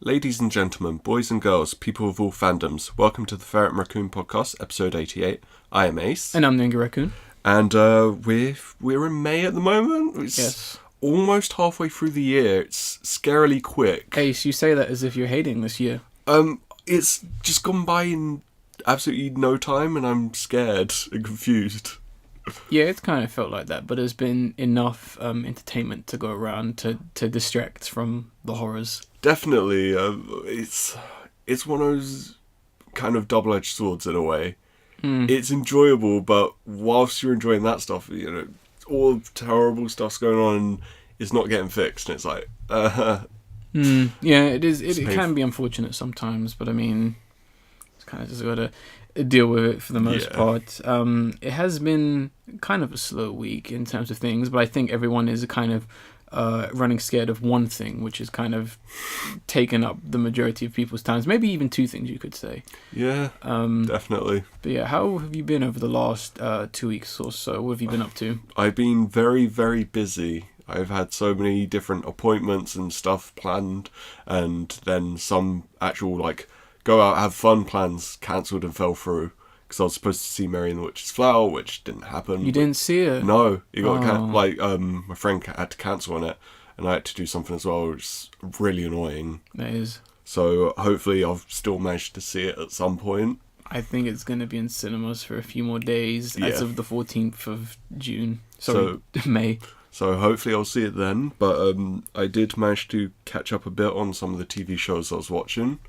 Ladies and gentlemen, boys and girls, people of all fandoms, welcome to the Ferret Raccoon podcast, episode 88. I am Ace. And I'm Ninja Raccoon. And we're in May at the moment. It's almost halfway through the year. It's scarily quick. Ace, you say that as if you're hating this year. It's just gone by in absolutely no time, and I'm scared and confused. Yeah, it's kind of felt like that, but there's been enough entertainment to go around to distract from the horrors. Definitely, it's one of those kind of double-edged swords in a way. It's enjoyable, but whilst you're enjoying that stuff, you know, all the terrible stuff's going on and it's not getting fixed, and it's like, Yeah, it is. It can be unfortunate sometimes, but I mean, it's kind of just got to deal with it for the most part. It has been kind of a slow week in terms of things, but I think everyone is kind of running scared of one thing, which has kind of taken up the majority of people's times. Maybe even two things, you could say. Yeah, definitely. But yeah, how have you been over the last 2 weeks or so? What have you been up to? I've been very, very busy. I've had so many different appointments and stuff planned, and then some actual, like, go out, have fun plans cancelled and fell through. Because I was supposed to see Mary and the Witch's Flower, which didn't happen. You didn't see it? No, it got my friend had to cancel on it, and I had to do something as well, which is really annoying. That is. So hopefully I've still managed to see it at some point. I think it's going to be in cinemas for a few more days, as of the 14th of June. May. So hopefully I'll see it then. But I did manage to catch up a bit on some of the TV shows I was watching,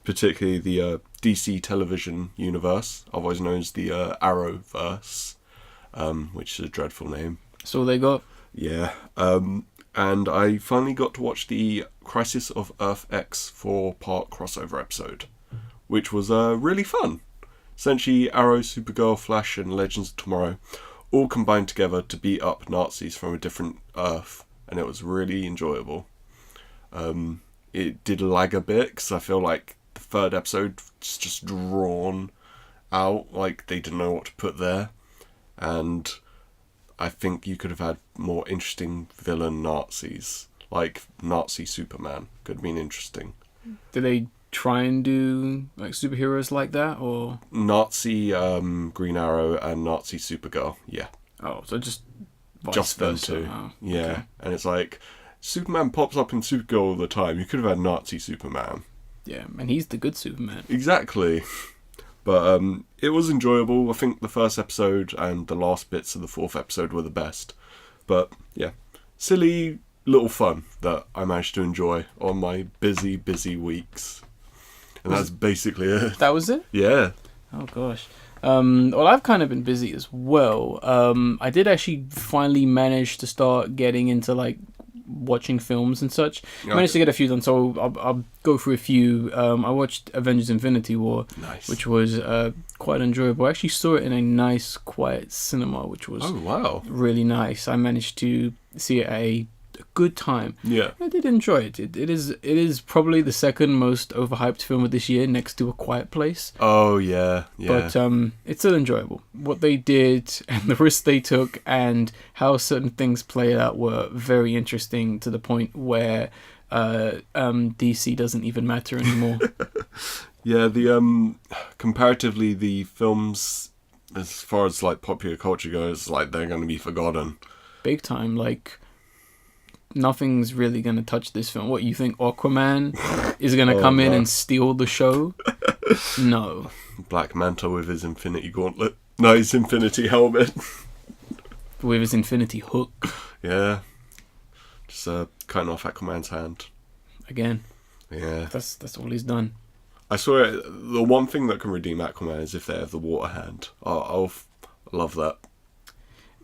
particularly the DC television universe, otherwise known as the Arrowverse, which is a dreadful name. That's all they got? Yeah. And I finally got to watch the Crisis of Earth X 4-part crossover episode, which was really fun. Essentially, Arrow, Supergirl, Flash, and Legends of Tomorrow all combined together to beat up Nazis from a different Earth, and it was really enjoyable. It did lag a bit, because I feel like the third episode was just drawn out, like they didn't know what to put there, and I think you could have had more interesting villain Nazis, like Nazi Superman could have been interesting. Did they try and do like superheroes like that, or Nazi Green Arrow and Nazi Supergirl? Yeah. Oh, so just them two. Oh, yeah, okay. And it's like Superman pops up in Supergirl all the time. You could have had Nazi Superman. Yeah, and he's the good Superman. Exactly. But it was enjoyable. I think the first episode and the last bits of the fourth episode were the best. But yeah, silly little fun that I managed to enjoy on my busy weeks. And that's basically it. That was it? Yeah. Oh, gosh. Well, I've kind of been busy as well. I did actually finally manage to start getting into, like, watching films and such. Okay. I managed to get a few done, so I'll go through a few. I watched Avengers Infinity War, which was quite enjoyable. I actually saw it in a nice, quiet cinema, which was really nice. I managed to see it at a good time. Yeah, I did enjoy it. It is probably the second most overhyped film of this year, next to A Quiet Place. Oh yeah. But it's still enjoyable. What they did and the risks they took and how certain things played out were very interesting, to the point where DC doesn't even matter anymore. Yeah, the comparatively the films, as far as like popular culture goes, like they're going to be forgotten big time. Like, nothing's really going to touch this film. What, you think Aquaman is going to come in and steal the show? No. Black Manta with his Infinity Gauntlet. No, his Infinity Helmet. With his Infinity Hook. Yeah. Just cutting off Aquaman's hand. Again. Yeah. That's all he's done. I swear, the one thing that can redeem Aquaman is if they have the water hand. I'll love that.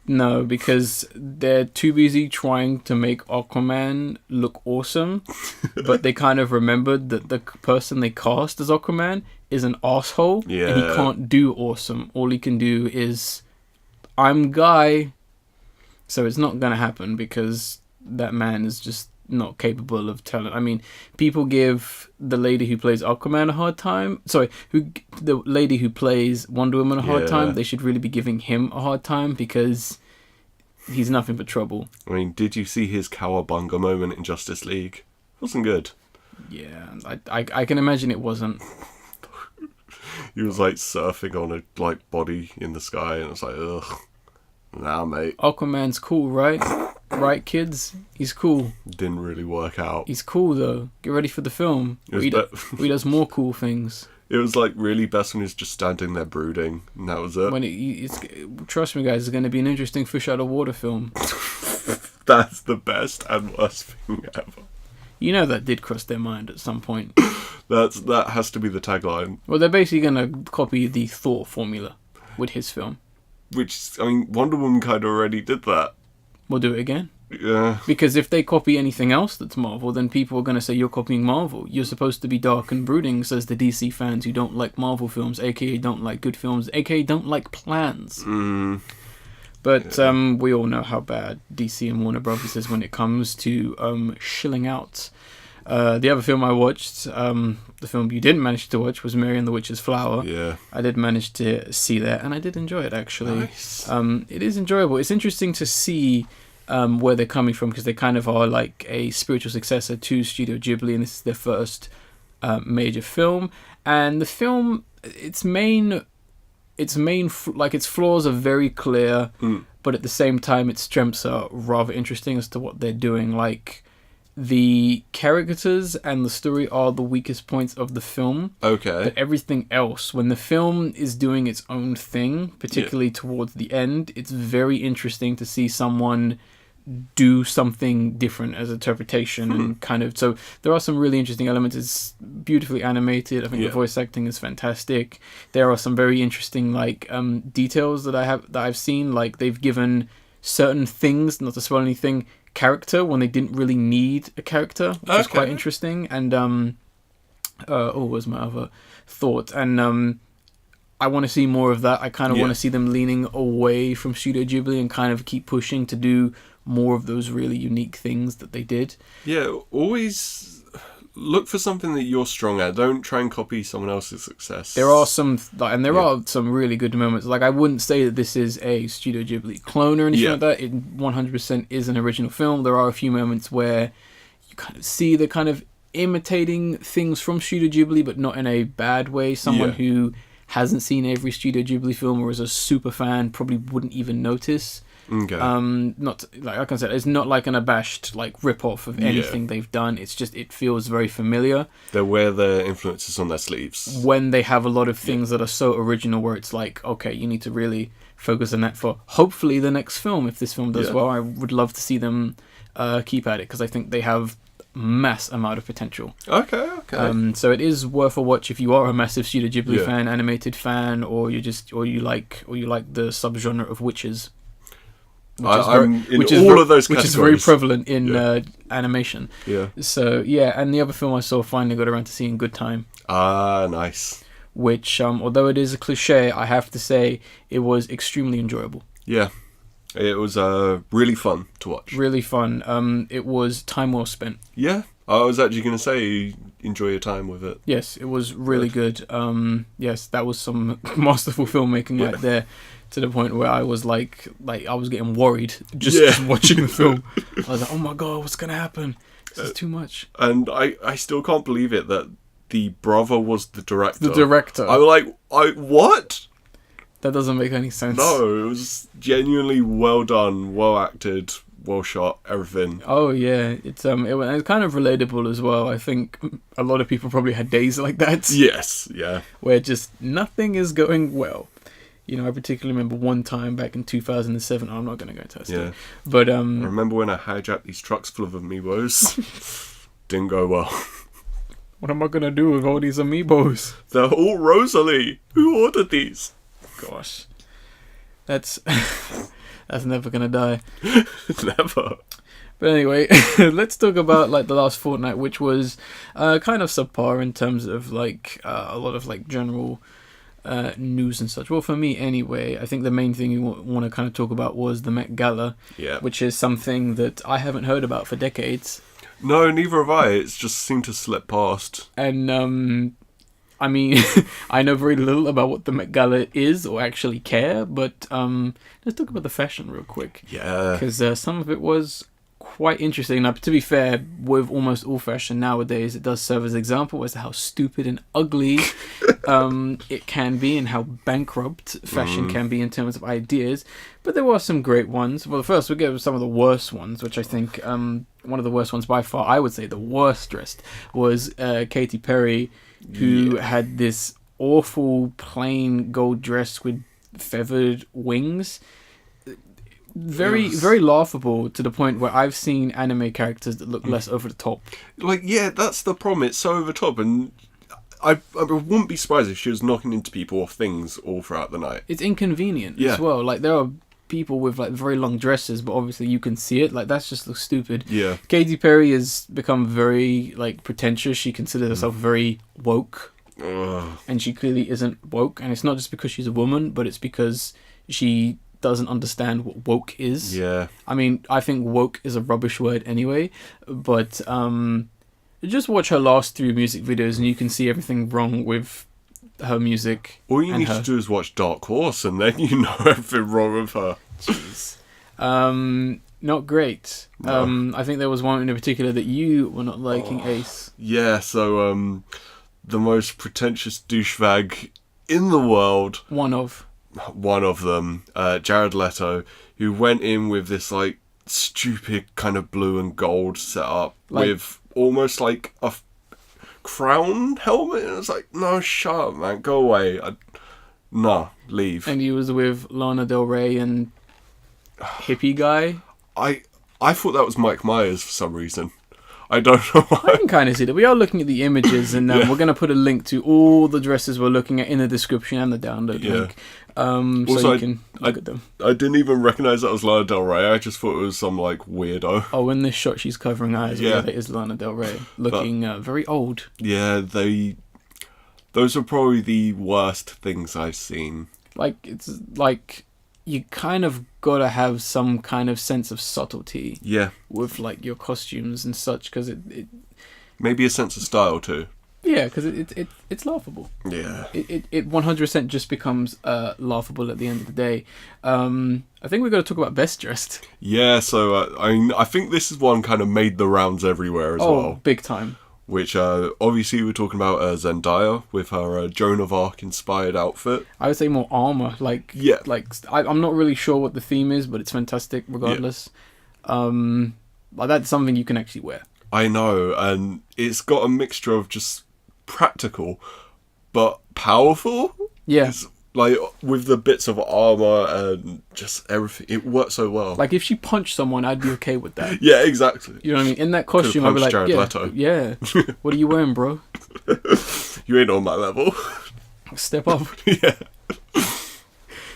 No, because they're too busy trying to make Aquaman look awesome, but they kind of remembered that the person they cast as Aquaman is an asshole, and he can't do awesome. All he can do is, I'm Guy. So it's not going to happen, because that man is just not capable of telling. I mean, people give the lady who plays Aquaman a hard time. The lady who plays Wonder Woman a hard time. They should really be giving him a hard time, because he's nothing but trouble. I mean, did you see his cowabunga moment in Justice League? It wasn't good. Yeah, I can imagine it wasn't. He was like surfing on a like body in the sky, and it's like, ugh, nah, mate. Aquaman's cool, right? Right, kids? He's cool. Didn't really work out. He's cool, though. Get ready for the film. He does more cool things. It was like really best when he's just standing there brooding, and that was it. Trust me, guys, it's going to be an interesting fish out of water film. That's the best and worst thing ever. You know that did cross their mind at some point. That has to be the tagline. Well, they're basically going to copy the Thor formula with his film. Which, I mean, Wonder Woman kind of already did that. We'll do it again. Yeah. Because if they copy anything else that's Marvel, then people are going to say you're copying Marvel. You're supposed to be dark and brooding, says the DC fans who don't like Marvel films, aka don't like good films, aka don't like plans. But we all know how bad DC and Warner Brothers is when it comes to shilling out. The other film I watched, the film you didn't manage to watch, was Mary and the Witch's Flower. Yeah. I did manage to see that, and I did enjoy it, actually. Nice. It is enjoyable. It's interesting to see where they're coming from, because they kind of are like a spiritual successor to Studio Ghibli, and this is their first major film. And the film, its flaws are very clear, but at the same time, its strengths are rather interesting as to what they're doing. Like, the characters and the story are the weakest points of the film. Okay. But everything else, when the film is doing its own thing, particularly towards the end, it's very interesting to see someone do something different as interpretation and kind of. So there are some really interesting elements. It's beautifully animated. I think the voice acting is fantastic. There are some very interesting details that I've seen. Like, they've given certain things, not to spoil anything, character when they didn't really need a character, which is quite interesting. And what was my other thought? And I want to see more of that. I kind of want to see them leaning away from Studio Ghibli and kind of keep pushing to do more of those really unique things that they did. Yeah, always look for something that you're strong at. Don't try and copy someone else's success. There are some, are some really good moments. Like, I wouldn't say that this is a Studio Ghibli clone or anything like that. It 100% is an original film. There are a few moments where you kind of see the kind of imitating things from Studio Ghibli, but not in a bad way. Someone who hasn't seen every Studio Ghibli film or is a super fan probably wouldn't even notice. Okay. Not like I said, it's not like an abashed rip-off of anything they've done. It's just, it feels very familiar. They wear their influences on their sleeves when they have a lot of things that are so original, where it's like, okay, you need to really focus on that for hopefully the next film. If this film does well, I would love to see them keep at it, because I think they have mass amount of potential. Okay. So it is worth a watch if you are a massive Studio Ghibli fan, animated fan, or you like the subgenre of witches. Which is very prevalent in animation. Yeah. So and the other film I saw, finally got around to seeing Good Time. Ah, nice. Which, although it is a cliche, I have to say it was extremely enjoyable. Yeah, it was really fun to watch. Really fun. It was time well spent. Yeah, I was actually going to say enjoy your time with it. Yes, it was really good. Yes, that was some masterful filmmaking right there. To the point where I was like I was getting worried just watching the film. I was like, oh my god, what's gonna happen? This is too much. And I still can't believe it that the brother was the director. The director. I was like, what? That doesn't make any sense. No, it was genuinely well done, well acted, well shot, everything. Oh yeah, it's kind of relatable as well. I think a lot of people probably had days like that. Yes, yeah. Where just nothing is going well. You know, I particularly remember one time back in 2007. I'm not going to go into that story. But I remember when I hijacked these trucks full of amiibos. Didn't go well. What am I going to do with all these amiibos? They're all Rosalie. Who ordered these? Gosh. That's never going to die. Never. But anyway, let's talk about the last fortnight, which was kind of subpar in terms of a lot of general news and such. Well, for me anyway, I think the main thing you want to kind of talk about was the Met Gala, which is something that I haven't heard about for decades. No, neither have I. It's just seemed to slip past. And I mean, I know very little about what the Met Gala is or actually care, but let's talk about the fashion real quick. Yeah. Because some of it was quite interesting. Now, to be fair, with almost all fashion nowadays, it does serve as an example as to how stupid and ugly it can be, and how bankrupt fashion can be in terms of ideas. But there were some great ones. Well, first we'll get with some of the worst ones, which I think one of the worst ones by far, I would say the worst dressed, was Katy Perry, who had this awful plain gold dress with feathered wings. Very laughable, to the point where I've seen anime characters that look less over the top. Like, yeah, that's the problem. It's so over the top, and I wouldn't be surprised if she was knocking into people or things all throughout the night. It's inconvenient as well. Like, there are people with like very long dresses, but obviously you can see it. Like, that's just looks stupid. Yeah. Katy Perry has become very like pretentious. She considers herself very woke, and she clearly isn't woke. And it's not just because she's a woman, but it's because she doesn't understand what woke is. Yeah. I mean, I think woke is a rubbish word anyway, but just watch her last 3 music videos and you can see everything wrong with her music. All you need to do is watch Dark Horse, and then you know everything wrong with her. Jeez. Not great. No. I think there was one in particular that you were not liking, Ace. Yeah, so the most pretentious douchebag in the world. One of them, Jared Leto, who went in with this like stupid kind of blue and gold setup, with almost like a crown helmet, and it's like, no, shut up, man, go away. Leave. And he was with Lana Del Rey and hippie guy. I thought that was Mike Myers for some reason. I don't know why. I can kind of see that. We are looking at the images, and we're going to put a link to all the dresses we're looking at in the description and the download link. Also, so you can look at them. I didn't even recognise that was Lana Del Rey. I just thought it was some like weirdo. Oh, in this shot she's covering her eyes. Yeah, it is Lana Del Rey, looking very old. Yeah, those are probably the worst things I've seen. Like, it's like you kind of gotta have some kind of sense of subtlety. Yeah. With like your costumes and such, because it maybe a sense of style too. Yeah, because it's laughable. Yeah. It 100% just becomes laughable at the end of the day. I think we've got to talk about Best Dressed. Yeah, so I think this is one kind of made the rounds everywhere as well. Oh, big time. Which obviously we're talking about Zendaya with her Joan of Arc inspired outfit. I would say more armor. I'm not really sure what the theme is, but it's fantastic regardless. Yeah. That's something you can actually wear. I know, and it's got a mixture of just practical but powerful. Yeah. It's, like, with the bits of armor and just everything, it works so well. Like, if she punched someone, I'd be okay with that. Yeah, exactly. You know what I mean? In that costume, I'd be like, Jared Leto. Yeah. What are you wearing, bro? You ain't on my level. Step up. Yeah.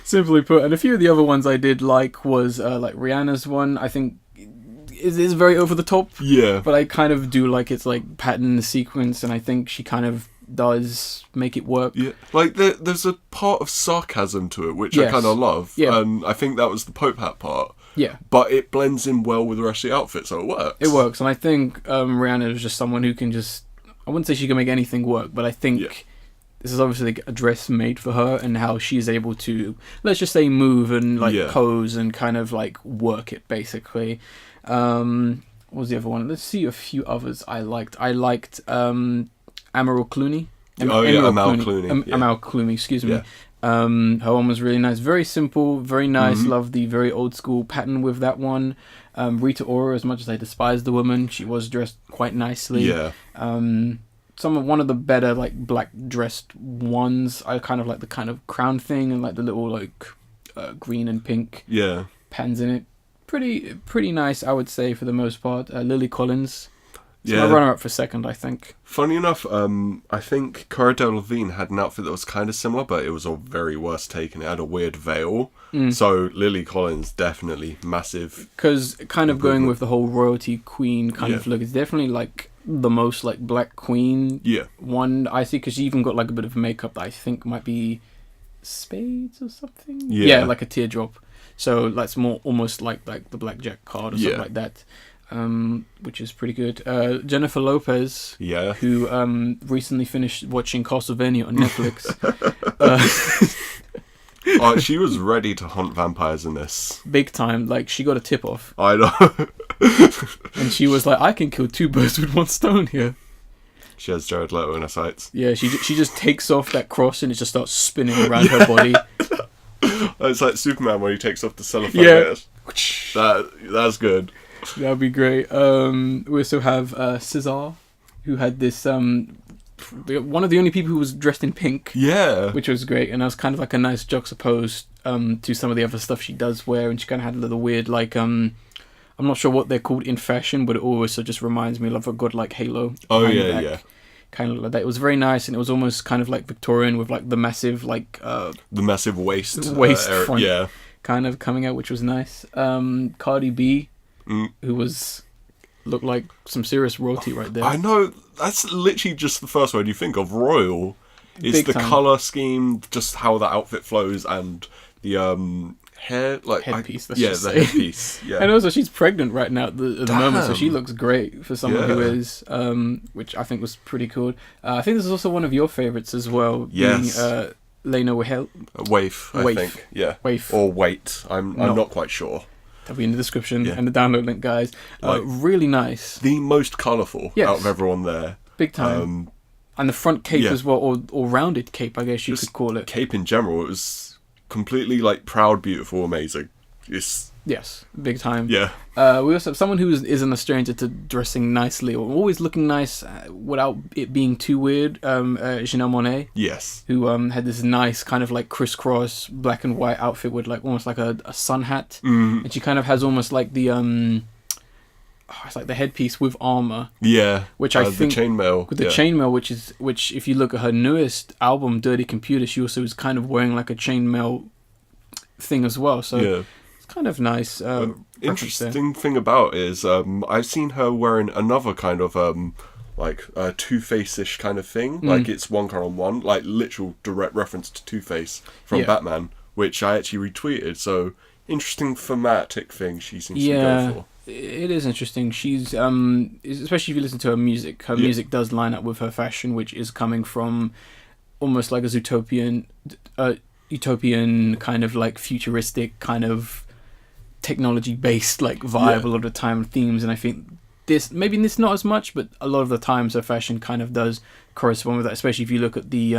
Simply put. And a few of the other ones I did like was like Rihanna's one. I think is very over the top. Yeah. But I kind of do like its like pattern sequence, and I think she kind of does make it work. Yeah, like there's a part of sarcasm to it, which I kind of love. Yeah. And I think that was the Pope hat part. Yeah. But it blends in well with the rest of the outfit, so it works. It works, and I think Rihanna is just someone who can just, I wouldn't say she can make anything work, but I think this is obviously a dress made for her, and how she's able to, let's just say, move and like pose and kind of like work it, basically. What was the other one? Let's see a few others I liked. I liked Amal Clooney. Amal Clooney. Amal Clooney, excuse me. Yeah. Her one was really nice. Very simple, very nice. Mm-hmm. Love the very old school pattern with that one. Rita Ora, as much as I despise the woman, she was dressed quite nicely. Yeah. One of the better like black dressed ones. I kind of like the kind of crown thing and like the little like green and pink pans in it. Pretty nice, I would say, for the most part. Lily Collins. It's my runner-up for second, I think. Funny enough, I think Cara Delevingne had an outfit that was kind of similar, but it was a very worse take, and it had a weird veil. So Lily Collins, definitely massive. Because kind of going with the whole royalty queen kind of look, it's definitely like the most like black queen one I see, because she even got like a bit of makeup that I think might be spades or something. Yeah, like a teardrop. So that's more almost like the blackjack card or something like that. Which is pretty good. Jennifer Lopez, who recently finished watching Castlevania on Netflix. She was ready to hunt vampires in this. Big time. Like, she got a tip-off. I know. And she was like, I can kill 2 birds with 1 stone here. She has Jared Leto in her sights. Yeah, she just takes off that cross and it just starts spinning around her body. It's like Superman when he takes off the cellophane. Yeah. That's good. That'd be great. We also have Cesar, who had this one of the only people who was dressed in pink. Yeah. Which was great, and that was kind of like a nice juxtapose to some of the other stuff she does wear, and she kind of had a little weird like I'm not sure what they're called in fashion, but it also just reminds me of a god like Halo. Oh yeah, yeah. Kind of like that. It was very nice, and it was almost kind of like Victorian with like the massive like the massive waist front, yeah, kind of coming out, which was nice. Cardi B, who looked like some serious royalty right there. I know, that's literally just the first word you think of. Royal. It's Big the time. colour scheme, just how the outfit flows, and the hair, like headpiece. the headpiece. Yeah, and also she's pregnant right now at the moment, so she looks great for someone who Yeah. is, which I think was pretty cool. I think this is also one of your favorites as well. Yes. Being, Lena Wahel. Waif, I Waif. think. Yeah. Waif. Or Wait. I'm not quite sure. That'll be in the description Yeah. and the download link, guys. Really nice. The most colourful Yes. out of everyone there. Big time. And the front cape as well, or rounded cape, I guess you could call it. Cape in general, it was completely like proud, beautiful, amazing. Yes, big time. Yeah. We also have someone who isn't a stranger to dressing nicely or always looking nice without it being too weird. Janelle Monáe. Yes. Who had this nice kind of like crisscross black and white outfit with like almost like a sun hat, and she kind of has almost like the it's like the headpiece with armor. Yeah. Which I think the chainmail. with the chainmail, which if you look at her newest album, Dirty Computer, she also is kind of wearing like a chainmail thing as well. So it's kind of nice. Interesting thing about it is I've seen her wearing another kind of like Two-Face-ish kind of thing. Like it's 1:1, like literal direct reference to Two-Face from Batman, which I actually retweeted. So interesting thematic thing she seems to go for. It is interesting. She's especially if you listen to her music. Her music does line up with her fashion, which is coming from almost like a utopian kind of like futuristic kind of technology-based like vibe a lot of the time, themes. And I think this not as much, but a lot of the times her fashion kind of does correspond with that. Especially if you look at the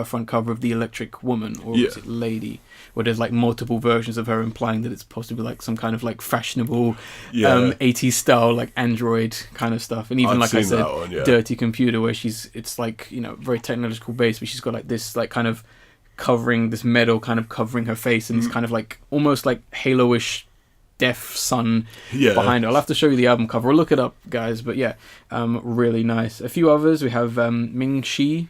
front cover of The Electric Woman, or is it Lady, where there's like multiple versions of her, implying that it's possibly like some kind of like fashionable 80s style like android kind of stuff. And even like I said, Dirty Computer, where it's like, you know, very technological based, but she's got like this like kind of covering, this metal kind of covering her face, and it's kind of like almost like Halo-ish deaf sun behind her. I'll have to show you the album cover, or look it up, guys. But really nice. A few others, we have Ming Shi.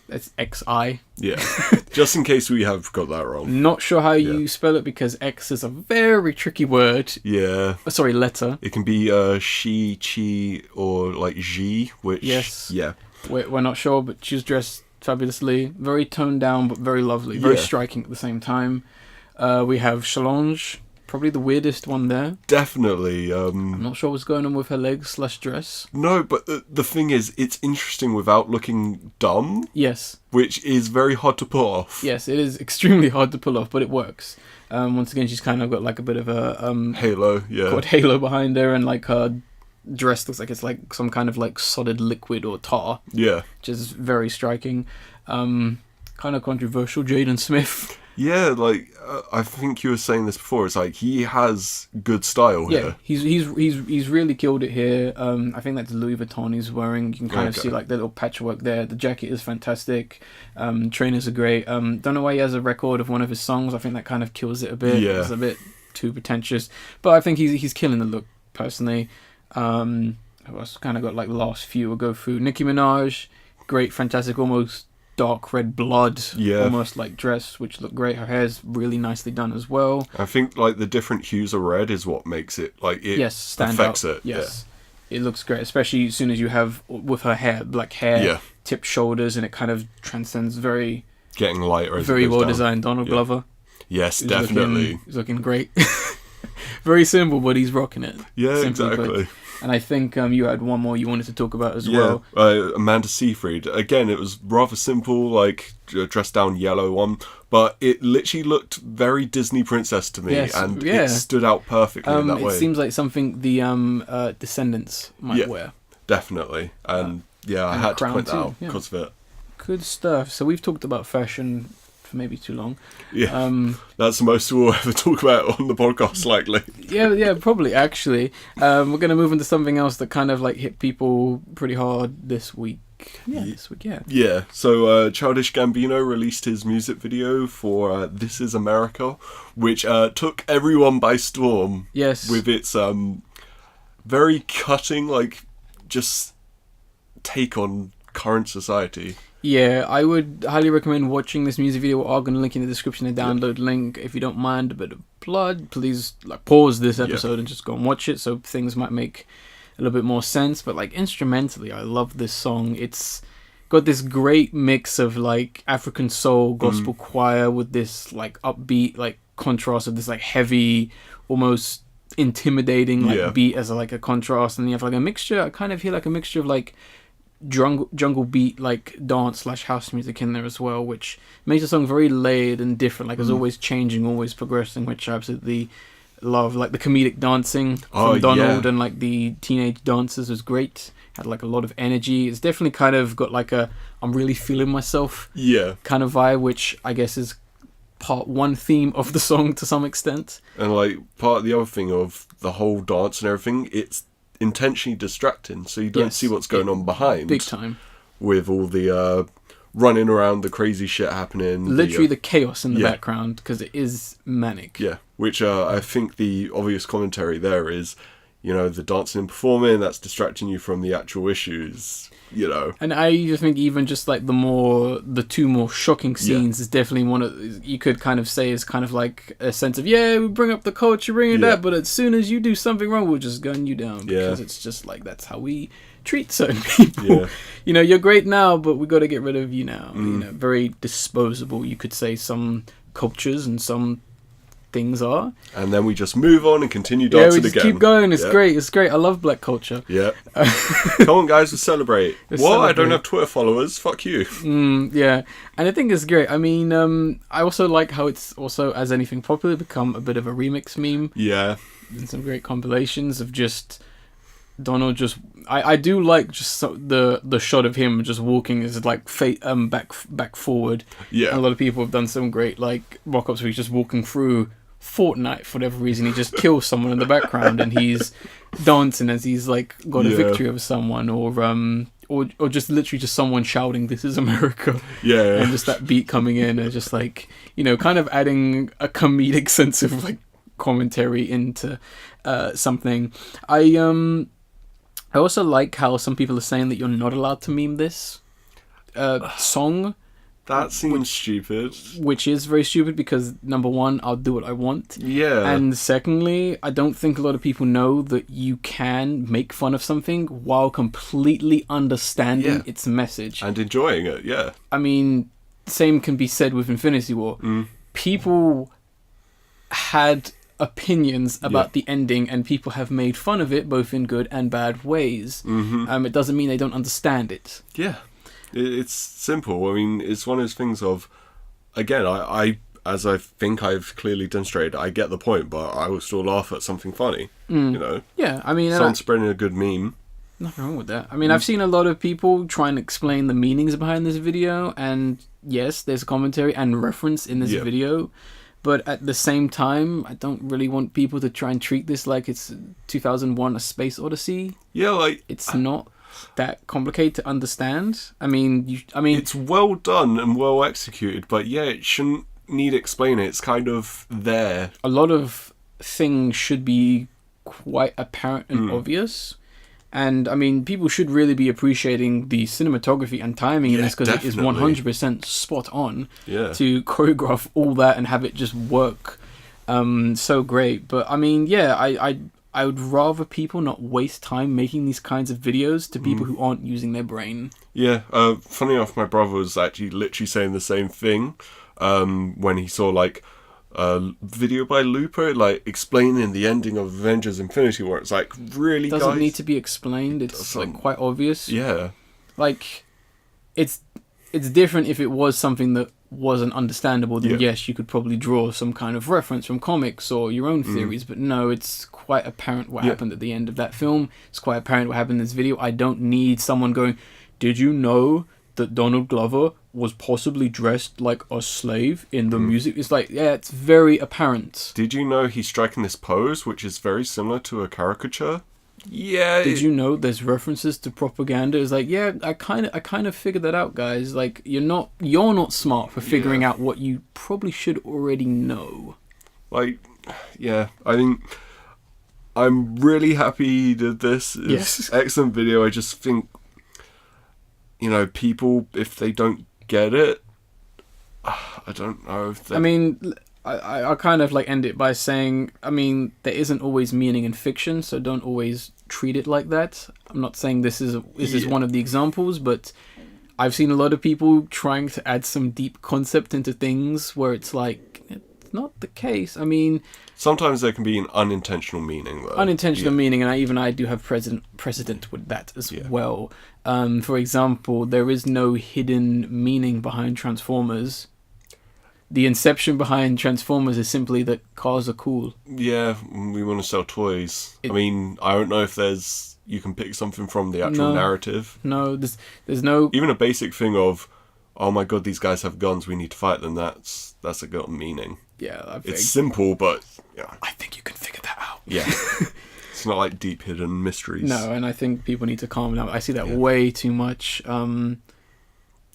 It's X-I. Yeah. Just in case we have got that wrong. Not sure how you spell it, because X is a very tricky word. Yeah. Sorry, letter. It can be she, chi, or like G, which... Yes. Yeah. We're not sure, but she's dressed fabulously. Very toned down, but very lovely. Very striking at the same time. We have Challenge. Probably the weirdest one there. Definitely. I'm not sure what's going on with her legs / dress. No, but the thing is, it's interesting without looking dumb. Yes. Which is very hard to pull off. Yes, it is extremely hard to pull off, but it works. Once again, she's kind of got like a bit of a... halo, got halo behind her, and like her dress looks like it's like some kind of like solid liquid or tar. Yeah. Which is very striking. Kind of controversial, Jaden Smith. Yeah, like I think you were saying this before. It's like he has good style here. Yeah, he's really killed it here. I think that's Louis Vuitton he's wearing. You can kind of see like the little patchwork there. The jacket is fantastic. Trainers are great. Don't know why he has a record of one of his songs. I think that kind of kills it a bit. Yeah. It's a bit too pretentious, but I think he's killing the look personally. I've also kind of got like the last few we'll go through. Nicki Minaj, great, fantastic, almost dark red blood, almost like dress, which looked great. Her hair's really nicely done as well. I think like the different hues of red is what makes it like it stand affects out. It. Yes, it looks great, especially as soon as you have with her hair, black hair, tipped shoulders, and it kind of transcends very getting lighter. Very well designed. Donald Glover. Yes, definitely. He's looking great. Very simple, but he's rocking it. Yeah, simply exactly. put. And I think you had one more you wanted to talk about as well. Amanda Seyfried. Again, it was rather simple, like dressed down yellow one, but it literally looked very Disney princess to me, and it stood out perfectly in that way. It seems like something the Descendants might wear. Definitely, and I had to point that out because of it. Good stuff. So we've talked about fashion for maybe too long. Yeah, that's the most we'll ever talk about on the podcast, likely. yeah, probably actually. We're gonna move into something else that kind of like hit people pretty hard this week. Yeah. So Childish Gambino released his music video for "This Is America," which took everyone by storm. Yes, with its very cutting, like, just take on current society. Yeah, I would highly recommend watching this music video. We're going to link in the description, a download link. If you don't mind a bit of blood, please pause this episode and just go and watch it, so things might make a little bit more sense. But instrumentally, I love this song. It's got this great mix of African soul, gospel choir with this upbeat contrast of this heavy, almost intimidating beat as a contrast, and you have a mixture. I kind of hear a mixture of jungle beat dance / house music in there as well, which makes the song very layered and different. It's always changing, always progressing, which I absolutely love. The comedic dancing from Donald and the teenage dancers was great. Had a lot of energy. It's definitely kind of got a I'm really feeling myself kind of vibe, which I guess is part one theme of the song to some extent. And part of the other thing of the whole dance and everything, it's intentionally distracting, so you don't see what's going on behind. Big time. With all the running around, the crazy shit happening. Literally the chaos in the background, because it is manic. Yeah, which I think the obvious commentary there is, the dancing and performing, that's distracting you from the actual issues. And I just think even just the two more shocking scenes is definitely one of, you could kind of say is kind of a sense of, we bring up the culture, bring it up, but as soon as you do something wrong, we'll just gun you down, because it's just that's how we treat certain people. You're great now, but we got to get rid of you now. Very disposable, you could say some cultures and some things are, and then we just move on and continue dancing again. Keep going. It's great. I love black culture. Come on, guys, let's celebrate. I don't have Twitter followers, fuck you. And I think it's great. I mean, I also like how it's also, as anything popular, become a bit of a remix meme. And some great compilations of just Donald just I do like just the shot of him just walking is back forward. And a lot of people have done some great mock-ups where he's just walking through Fortnite for whatever reason. He just kills someone in the background and he's dancing as he's got a victory over someone, or just literally just someone shouting "This is America," and just that beat coming in and just kind of adding a comedic sense of commentary into something. I also like how some people are saying that you're not allowed to meme this song. That seems stupid. Which is very stupid because, number one, I'll do what I want. And secondly, I don't think a lot of people know that you can make fun of something while completely understanding its message. And enjoying it, I mean, same can be said with Infinity War. People had opinions about the ending, and people have made fun of it both in good and bad ways. It doesn't mean they don't understand it. It's simple. I mean, it's one of those things of, again, I as I think I've clearly demonstrated, I get the point, but I will still laugh at something funny. I mean, someone spreading a good meme. Nothing wrong with that. I mean, I've seen a lot of people try and explain the meanings behind this video, and yes, there's commentary and reference in this video. But at the same time, I don't really want people to try and treat this like it's 2001: A Space Odyssey. It's not that complicated to understand. I mean, it's well done and well executed, but it shouldn't need explaining. It's kind of there. A lot of things should be quite apparent and obvious. And I mean, people should really be appreciating the cinematography and timing in this, because it is 100% spot on to choreograph all that and have it just work so great. But I mean, I would rather people not waste time making these kinds of videos to people who aren't using their brain. Funny enough, my brother was actually literally saying the same thing when he saw video by Lupo, like explaining the ending of Avengers Infinity War. It's like, really, Doesn't guys? need to be explained. It's like quite obvious. Yeah. Like, it's different if it was something that wasn't understandable. Then yes, you could probably draw some kind of reference from comics or your own theories. But no, it's quite apparent what happened at the end of that film. It's quite apparent what happened in this video. I don't need someone going, "Did you know that Donald Glover was possibly dressed like a slave in the music?" It's like, yeah, it's very apparent. Did you know he's striking this pose, which is very similar to a caricature? Yeah. Did you know there's references to propaganda? It's like, yeah, I kind of figured that out, guys. Like, you're not smart for figuring out what you probably should already know. Like, yeah, I think I'm really happy he did this. It's excellent video. I just think, people, if they don't get it, I don't know if they... I mean, I kind of like end it by saying, I mean, there isn't always meaning in fiction, so don't always treat it like that. I'm not saying this is one of the examples, but I've seen a lot of people trying to add some deep concept into things where it's like, it's not the case. I mean... Sometimes there can be an unintentional meaning, though. Unintentional meaning, and I do have precedent with that as well. For example, there is no hidden meaning behind Transformers. The inception behind Transformers is simply that cars are cool. Yeah, we want to sell toys. I mean, I don't know if you can pick something from the actual narrative. No, there's no... Even a basic thing of, oh my god, these guys have guns, we need to fight them, that's a good meaning. Yeah, I think... It's simple, but... Yeah. I think you can figure that out. Yeah. It's not like deep hidden mysteries. No, and I think people need to calm down. I see that way too much. The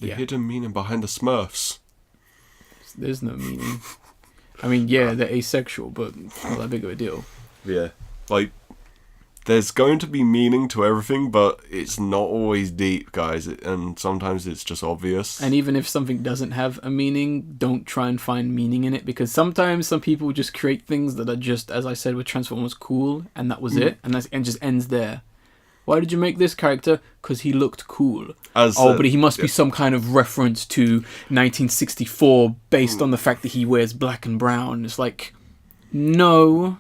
hidden meaning behind the Smurfs. There's no meaning. I mean, yeah, they're asexual, but it's not that big of a deal. Yeah. Like, there's going to be meaning to everything, but it's not always deep, guys. And sometimes it's just obvious. And even if something doesn't have a meaning, don't try and find meaning in it. Because sometimes some people just create things that are just, as I said, with Transformers, cool. And that was it. And just ends there. Why did you make this character? Because he looked cool. But he must be some kind of reference to 1964 based on the fact that he wears black and brown. It's like, no.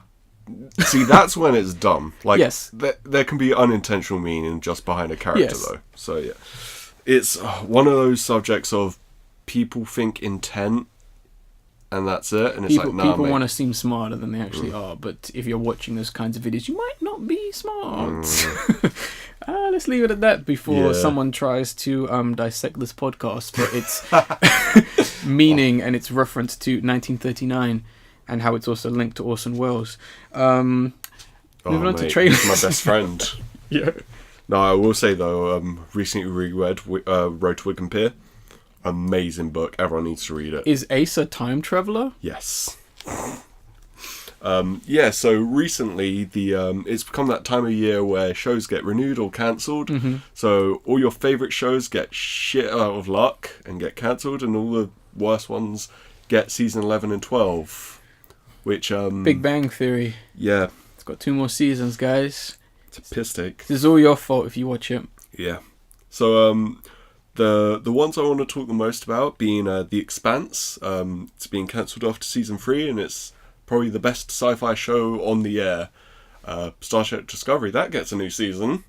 See, that's when it's dumb. Like, yes. There can be unintentional meaning just behind a character, though. So, yeah. It's one of those subjects of people think intent, and that's it. And it's people want to seem smarter than they actually are. But if you're watching those kinds of videos, you might not be smart. Let's leave it at that before someone tries to dissect this podcast for its meaning and its reference to 1939 and how it's also linked to Orson Welles. Moving on to trailers. My best friend. Yeah. No, I will say though, recently reread Road to Wickham Pier. Amazing book. Everyone needs to read it. Is Ace a time traveler? Yes. So recently it's become that time of year where shows get renewed or cancelled. Mm-hmm. So all your favourite shows get shit out of luck and get cancelled, and all the worst ones get season 11 and 12. Which Big Bang Theory. Yeah. It's got 2 more seasons, guys. It's a piss take. This is all your fault if you watch it. Yeah. So the ones I want to talk the most about being The Expanse. It's being cancelled after season 3, and it's probably the best sci-fi show on the air. Star Trek Discovery, that gets a new season.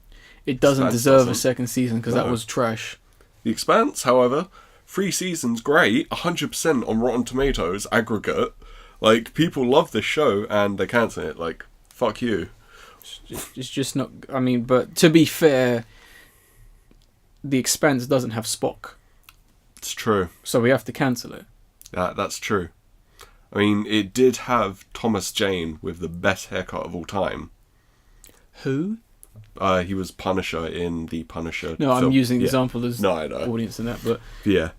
It doesn't deserve a second season because that was trash. The Expanse, however, 3 seasons, great, 100% on Rotten Tomatoes aggregate. Like, people love this show and they're cancelling it. Like, fuck you. It's just not... I mean, but to be fair, The Expanse doesn't have Spock. It's true. So we have to cancel it. That's true. I mean, it did have Thomas Jane with the best haircut of all time. Who? He was Punisher in the Punisher No, film. I'm using the example as I know. audience in that, but... Yeah.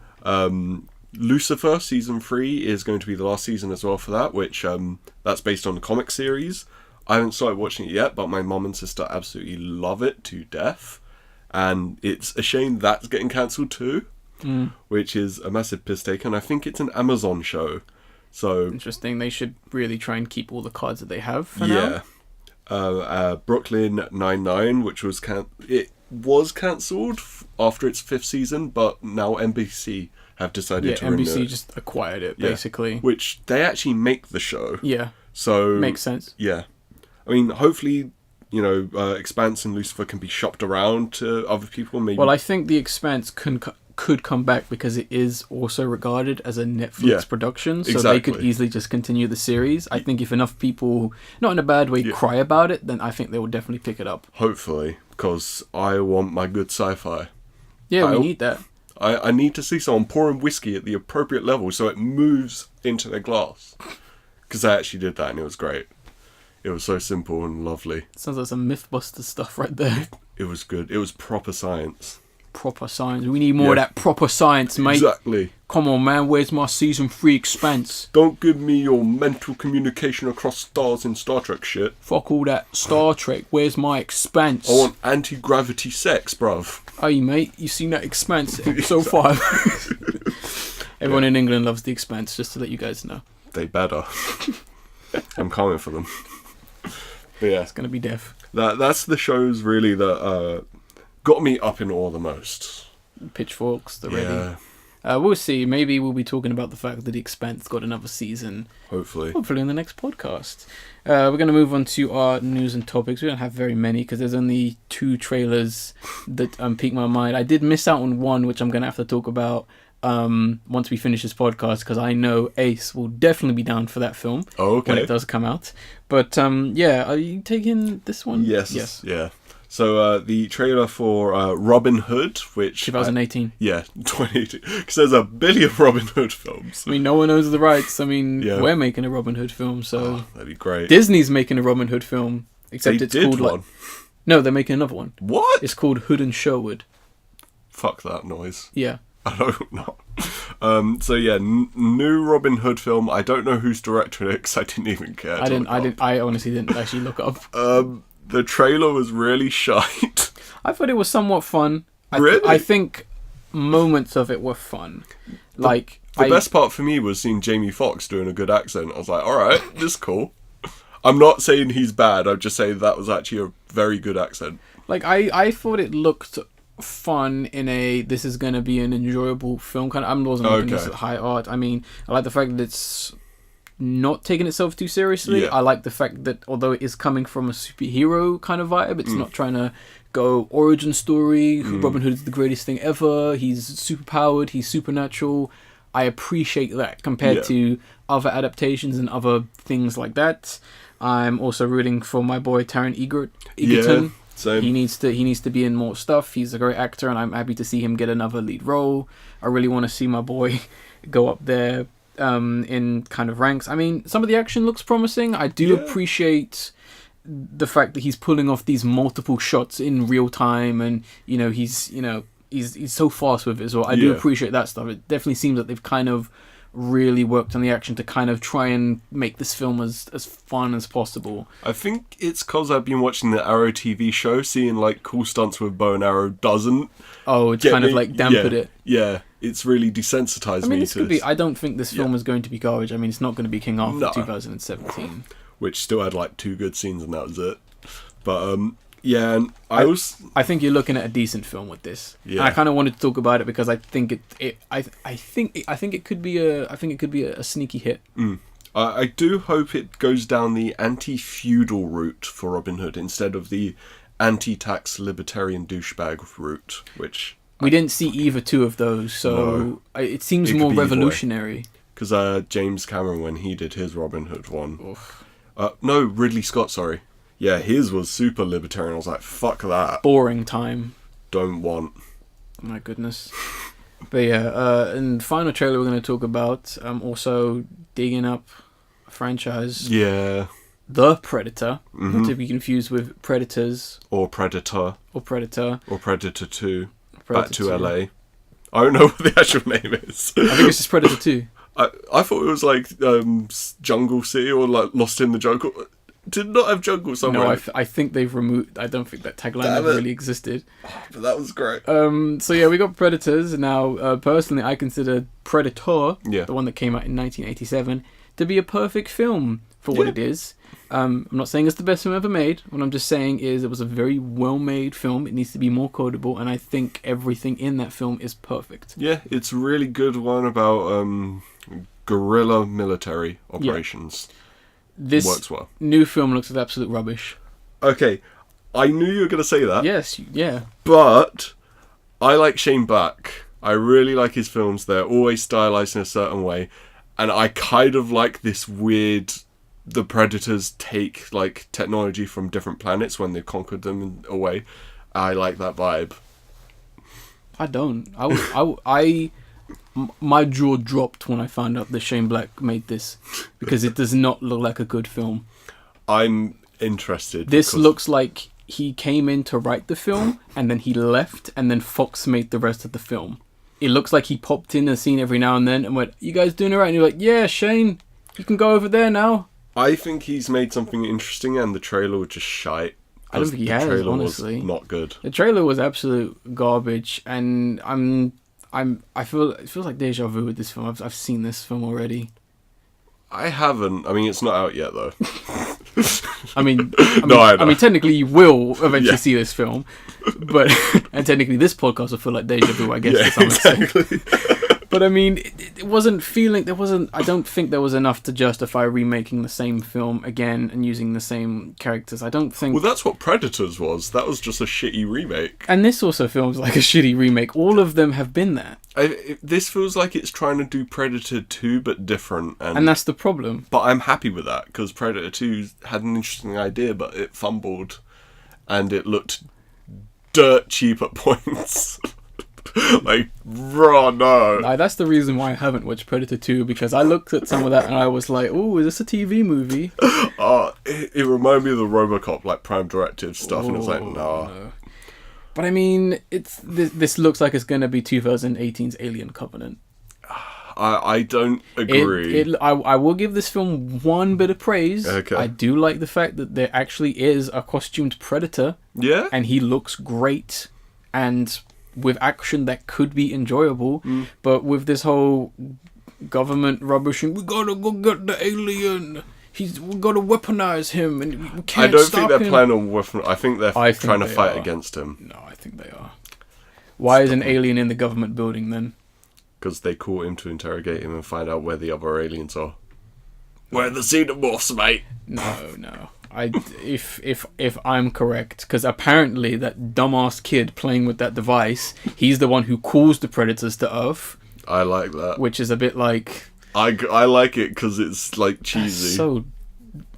Lucifer season 3 is going to be the last season as well for that, which that's based on the comic series. I haven't started watching it yet, but my mum and sister absolutely love it to death, and it's a shame that's getting cancelled too, which is a massive piss take. And I think it's an Amazon show, so interesting. They should really try and keep all the cards that they have for now. Brooklyn Nine-Nine, which was was cancelled after its 5th season, but now NBC have decided to renew it. NBC just acquired it, basically. Which, they actually make the show. Yeah. So... Makes sense. Yeah. I mean, hopefully, you know, Expanse and Lucifer can be shopped around to other people, maybe. Well, I think The Expanse could come back because it is also regarded as a Netflix production, so they could easily just continue the series. I think if enough people, not in a bad way, cry about it, then I think they will definitely pick it up. Hopefully, because I want my good sci-fi. Yeah, we need that. I need to see someone pouring whiskey at the appropriate level so it moves into their glass. Because I actually did that and it was great. It was so simple and lovely. Sounds like some Mythbuster stuff right there. It was good. It was proper science. Proper science. We need more of that proper science, mate. Exactly. Come on, man. Where's my season 3 Expanse? Don't give me your mental communication across stars in Star Trek shit. Fuck all that Star Trek. Where's my Expanse? I want anti-gravity sex, bruv. Hey, mate. You seen that Expanse episode 5? Everyone in England loves The Expanse, just to let you guys know. They better. I'm coming for them. But yeah. It's going to be death. That's the shows, really, that got me up in awe the most. Pitchforks, the ready. We'll see. Maybe we'll be talking about the fact that The Expanse got another season. Hopefully in the next podcast. We're going to move on to our news and topics. We don't have very many because there's only 2 trailers that piqued my mind. I did miss out on one, which I'm going to have to talk about once we finish this podcast, because I know Ace will definitely be down for that film when it does come out. But are you taking this one? Yes. Yeah. So the trailer for Robin Hood, which 2018. 2018. Because there's a billion Robin Hood films. I mean, no one owns the rights. I mean, we're making a Robin Hood film, so that'd be great. Disney's making a Robin Hood film, except it's called one. No, they're making another one. What? It's called Hood and Sherwood. Fuck that noise. Yeah. I don't know. So yeah, new Robin Hood film. I don't know who's directing it because I didn't even care. I honestly didn't actually look up. The trailer was really shite. I thought it was somewhat fun. Really? I think moments of it were fun. The best part for me was seeing Jamie Foxx doing a good accent. I was like, alright, this is cool. I'm not saying he's bad, I'm just saying that was actually a very good accent. Like, I thought it looked fun in a, this is going to be an enjoyable film kind of. I wasn't looking at high art. I mean, I like the fact that it's not taking itself too seriously. I like the fact that although it is coming from a superhero kind of vibe, it's not trying to go origin story. Robin Hood is the greatest thing ever. He's super powered. He's supernatural. I appreciate that compared to other adaptations and other things like that. I'm also rooting for my boy Taron Egerton. Same. He needs to be in more stuff. He's a great actor, and I'm happy to see him get another lead role. I really want to see my boy go up there in kind of ranks. I mean, some of the action looks promising. I do appreciate the fact that he's pulling off these multiple shots in real time, and he's so fast with it as well. I do appreciate that stuff. It definitely seems that they've kind of really worked on the action to kind of try and make this film as fun as possible. I think it's because I've been watching the Arrow TV show, seeing like cool stunts with bow and arrow doesn't. Oh, it's kind of like dampened it. Yeah, it's really desensitized me this could be. I don't think this film is going to be garbage. I mean, it's not going to be King Arthur 2017, which still had like 2 good scenes and that was it. But and I think you're looking at a decent film with this. Yeah. And I kind of wanted to talk about it because I think it could be a sneaky hit. I do hope it goes down the anti-feudal route for Robin Hood instead of the anti-tax libertarian douchebag route, which we didn't see either 2 of those, so it seems more revolutionary. Because James Cameron, when he did his Robin Hood one, no, Ridley Scott, sorry. Yeah, his was super libertarian. I was like, fuck that. Boring time. Don't want. Oh my goodness. But yeah, and final trailer we're going to talk about, also digging up a franchise. Yeah. The Predator. Not to be confused with Predators. Or Predator. Or Predator. Or Predator 2. Back to LA. I don't know what the actual name is. I think it's just Predator 2. I thought it was like Jungle City or like Lost in the Jungle. Did not have jungle somewhere. No, I think they've removed. I don't think that tagline ever really existed. But that was great. So yeah, we got Predators now. Personally, I consider Predator, the one that came out in 1987, to be a perfect film for what Yeah. it is. I'm not saying it's the best film ever made. What I'm just saying is it was a very well-made film. It needs to be more quotable, and I think everything in that film is perfect. Yeah, it's a really good one about guerrilla military operations. This Works well. new film looks like absolute rubbish. Okay, I knew you were going to say that. Yes, yeah. But I like Shane Black. I really like his films. They're always stylized in a certain way. And I kind of like this weird... The Predators take, like, technology from different planets when they've conquered them away. I like that vibe. I don't. My jaw dropped when I found out that Shane Black made this. Because it does not look like a good film. I'm interested. This looks like he came in to write the film, and then he left, and then Fox made the rest of the film. It looks like he popped in a scene every now and then and went, "You guys doing alright?" And you're like, "Yeah, Shane, you can go over there now." I think he's made something interesting, and the trailer was just shite. I don't think he has, honestly. Was not good. The trailer was absolute garbage, and it feels like deja vu with this film. I've seen this film already. I haven't. I mean, it's not out yet, though. I mean, No, I know. I mean, technically, you will eventually Yeah. see this film, but and technically, this podcast will feel like deja vu, I guess. Yeah, to some extent. exactly. But I mean, it wasn't feeling. I don't think there was enough to justify remaking the same film again and using the same characters. I don't think. Well, that's what Predators was. That was just a shitty remake. And this also feels like a shitty remake. All of them have been that. This feels like it's trying to do Predator 2, but different. And that's the problem. But I'm happy with that, because Predator 2 had an interesting idea, but it fumbled. And it looked dirt cheap at points. Like, raw, no. That's the reason why I haven't watched Predator 2, because I looked at some of that and I was like, "Oh, is this a TV movie?" It reminded me of the RoboCop, like, Prime Directive stuff, and it was like, nah. No. But I mean, this looks like it's going to be 2018's Alien Covenant. I don't agree. I will give this film one bit of praise. Okay. I do like the fact that there actually is a costumed Predator. Yeah? And he looks great. And with action that could be enjoyable. But with this whole government rubbish, and we gotta go get the alien. We gotta weaponize him, and we can't I don't stop think they're him. planning on weapon. I think they're I think trying to they fight are. against him. No, I think they are. Why is an alien in the government building then? Because they caught him to interrogate him and find out where the other aliens are. Where the xenomorphs, mate. No. If I'm correct, because apparently that dumbass kid playing with that device, he's the one who calls the predators to Earth. I like that. Which is a bit like... I like it because it's like cheesy. So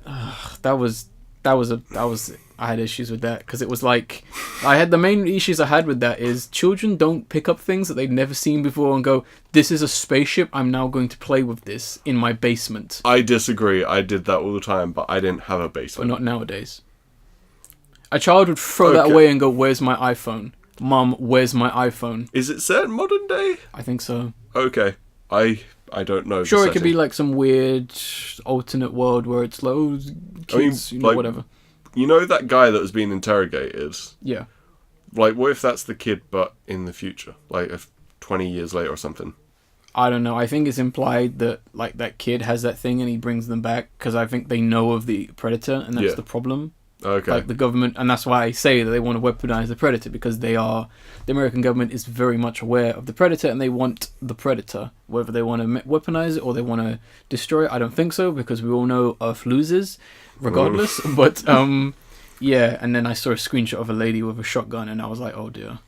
I had issues with that, because it was like the main issues I had with that is children don't pick up things that they've never seen before and go, "This is a spaceship, I'm now going to play with this in my basement." I disagree. I did that all the time, but I didn't have a But basement. not nowadays. A child would throw that Okay. away and go, "Where's my iPhone? Mum, where's my iPhone?" Is it set in modern day? I think so. Okay. I don't know. Sure, the it could be setting. like some weird alternate world where it's like, oh, kids, like- whatever. You know that guy that was being interrogated? Yeah. Like, what if that's the kid, but in the future? Like, if 20 years later or something? I don't know. I think it's implied that like that kid has that thing and he brings them back, because I think they know of the predator, and that's Yeah. the problem. Okay. Like the government, and that's why I say that they want to weaponize the predator, because the American government is very much aware of the predator and they want the predator. Whether they want to weaponize it or they want to destroy it, I don't think so, because we all know Earth loses regardless. But yeah, and then I saw a screenshot of a lady with a shotgun and I was like, oh dear.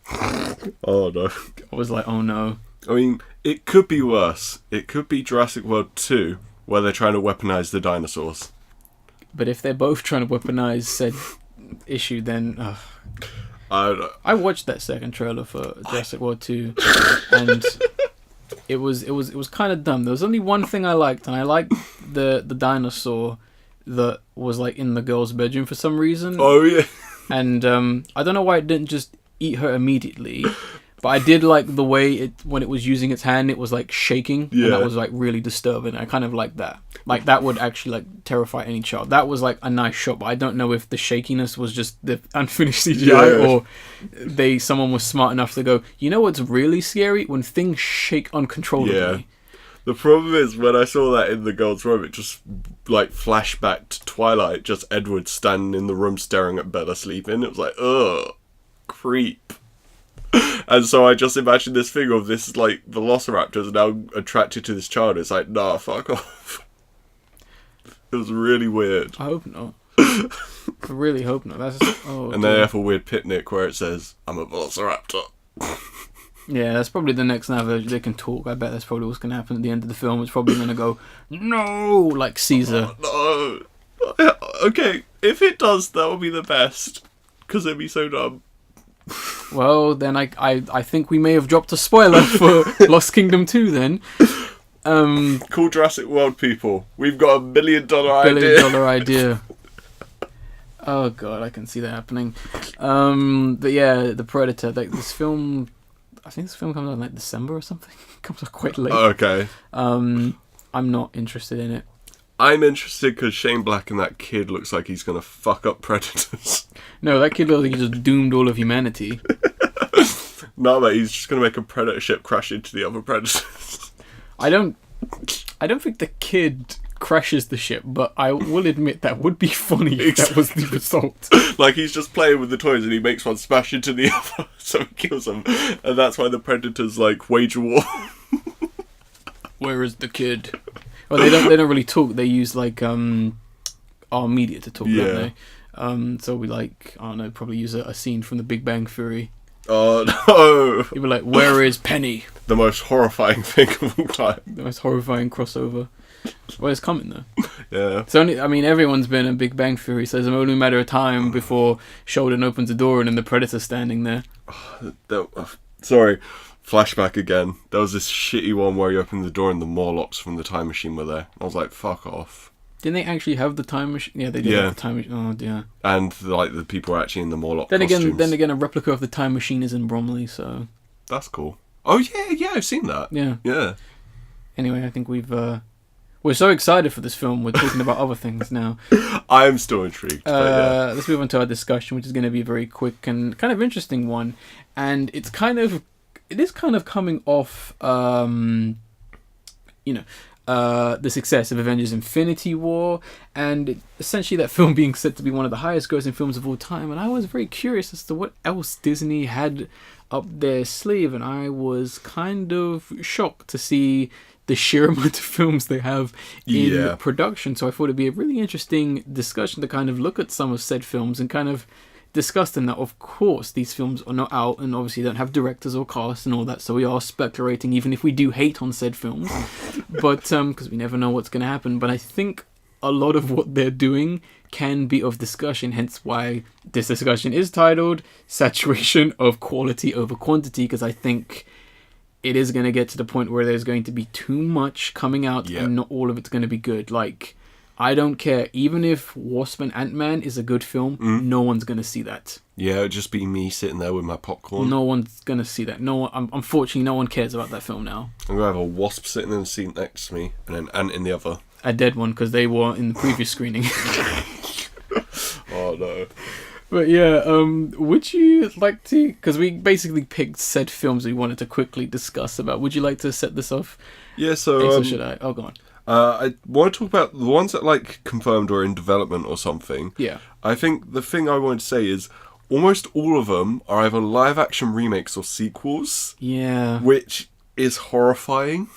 Oh, no. I was like, oh no. I mean, it could be worse. It could be Jurassic World 2, where they're trying to weaponize the dinosaurs. But if they're both trying to weaponize said issue, then I watched that second trailer for Jurassic World 2, and it was kind of dumb. There was only one thing I liked, and I liked the dinosaur that was like in the girl's bedroom for some reason. Oh, yeah. And I don't know why it didn't just eat her immediately, but I did like the way when it was using its hand, it was like shaking, Yeah. and that was like really disturbing. I kind of liked that. Like that would actually like terrify any child. That was like a nice shot, but I don't know if the shakiness was just the unfinished CGI Yeah. or someone was smart enough to go, you know what's really scary? When things shake uncontrollably. Yeah. The problem is, when I saw that in the girls' room, it just, like, flashback to Twilight, just Edward standing in the room staring at Bella sleeping. It was like, ugh, creep. And so I just imagined this thing of this, like, velociraptors now attracted to this child. It's like, nah, fuck off. It was really weird. I hope not. I really hope not. And they have a weird picnic where it says, I'm a velociraptor. Yeah, that's probably the next now they can talk. I bet that's probably what's going to happen at the end of the film. It's probably going to go, no, like Caesar. Oh, no. Okay, if it does, that will be the best. Because it'd be so dumb. Well, then I think we may have dropped a spoiler for Lost Kingdom 2 then. Cool Jurassic World people. We've got $1 billion idea. $1 billion idea. Oh god, I can see that happening. But yeah, The Predator. Like this film, I think this film comes out in like December or something. It comes out quite late. Okay. I'm not interested in it. I'm interested because Shane Black and that kid looks like he's gonna fuck up Predators. No, that kid looks like he just doomed all of humanity. No, mate, he's just gonna make a Predator ship crash into the other Predators. I don't think the kid crashes the ship, but I will admit that would be funny if that was the result. Like, he's just playing with the toys and he makes one smash into the other, so he kills them. And that's why the Predators, like, wage a war. Where is the kid? Well, they don't really talk. They use, like, our media to talk, don't they? So we, like, I don't know, probably use a scene from The Big Bang Theory. Oh, no! You'd be like, where is Penny? The most horrifying thing of all time. The most horrifying crossover. Well, it's coming, though. Yeah. It's only, I mean, everyone's been in Big Bang Theory, so it's only a matter of time before Sheldon opens the door and then the Predator's standing there. Sorry, flashback again. There was this shitty one where you opened the door and the Morlocks from the time machine were there. I was like, fuck off. Didn't they actually have the time machine? Yeah, they did have the time machine. Oh, dear. And, like, the people are actually in the Morlock Then costumes. again, a replica of the time machine is in Bromley, so... That's cool. Oh, yeah, I've seen that. Yeah. Yeah. Anyway, I think we're so excited for this film, we're talking about other things now. I am still intrigued, but yeah. Let's move on to our discussion, which is going to be a very quick and kind of interesting one. And it is kind of coming off, the success of Avengers Infinity War, and essentially that film being said to be one of the highest grossing films of all time. And I was very curious as to what else Disney had up their sleeve, and I was kind of shocked to see the sheer amount of films they have in production. So I thought it'd be a really interesting discussion to kind of look at some of said films and kind of discuss them. That of course these films are not out and obviously don't have directors or cast and all that, so we are speculating even if we do hate on said films. But because we never know what's going to happen. But I think a lot of what they're doing can be of discussion, hence why this discussion is titled Saturation of Quality Over Quantity, because I think it is going to get to the point where there's going to be too much coming out and not all of it's going to be good. Like, I don't care. Even if Wasp and Ant-Man is a good film, no one's going to see that. Yeah, it'd just be me sitting there with my popcorn. No one's going to see that. Unfortunately, no one cares about that film now. I'm going to have a wasp sitting in the seat next to me and an ant in the other. A dead one, because they were in the previous screening. Oh, no. But yeah, would you like to... Because we basically picked said films we wanted to quickly discuss about. Would you like to set this off? Yeah, so... Or should I? Oh, go on. I want to talk about the ones that, like, confirmed or in development or something. Yeah. I think the thing I want to say is almost all of them are either live-action remakes or sequels. Yeah. Which is horrifying.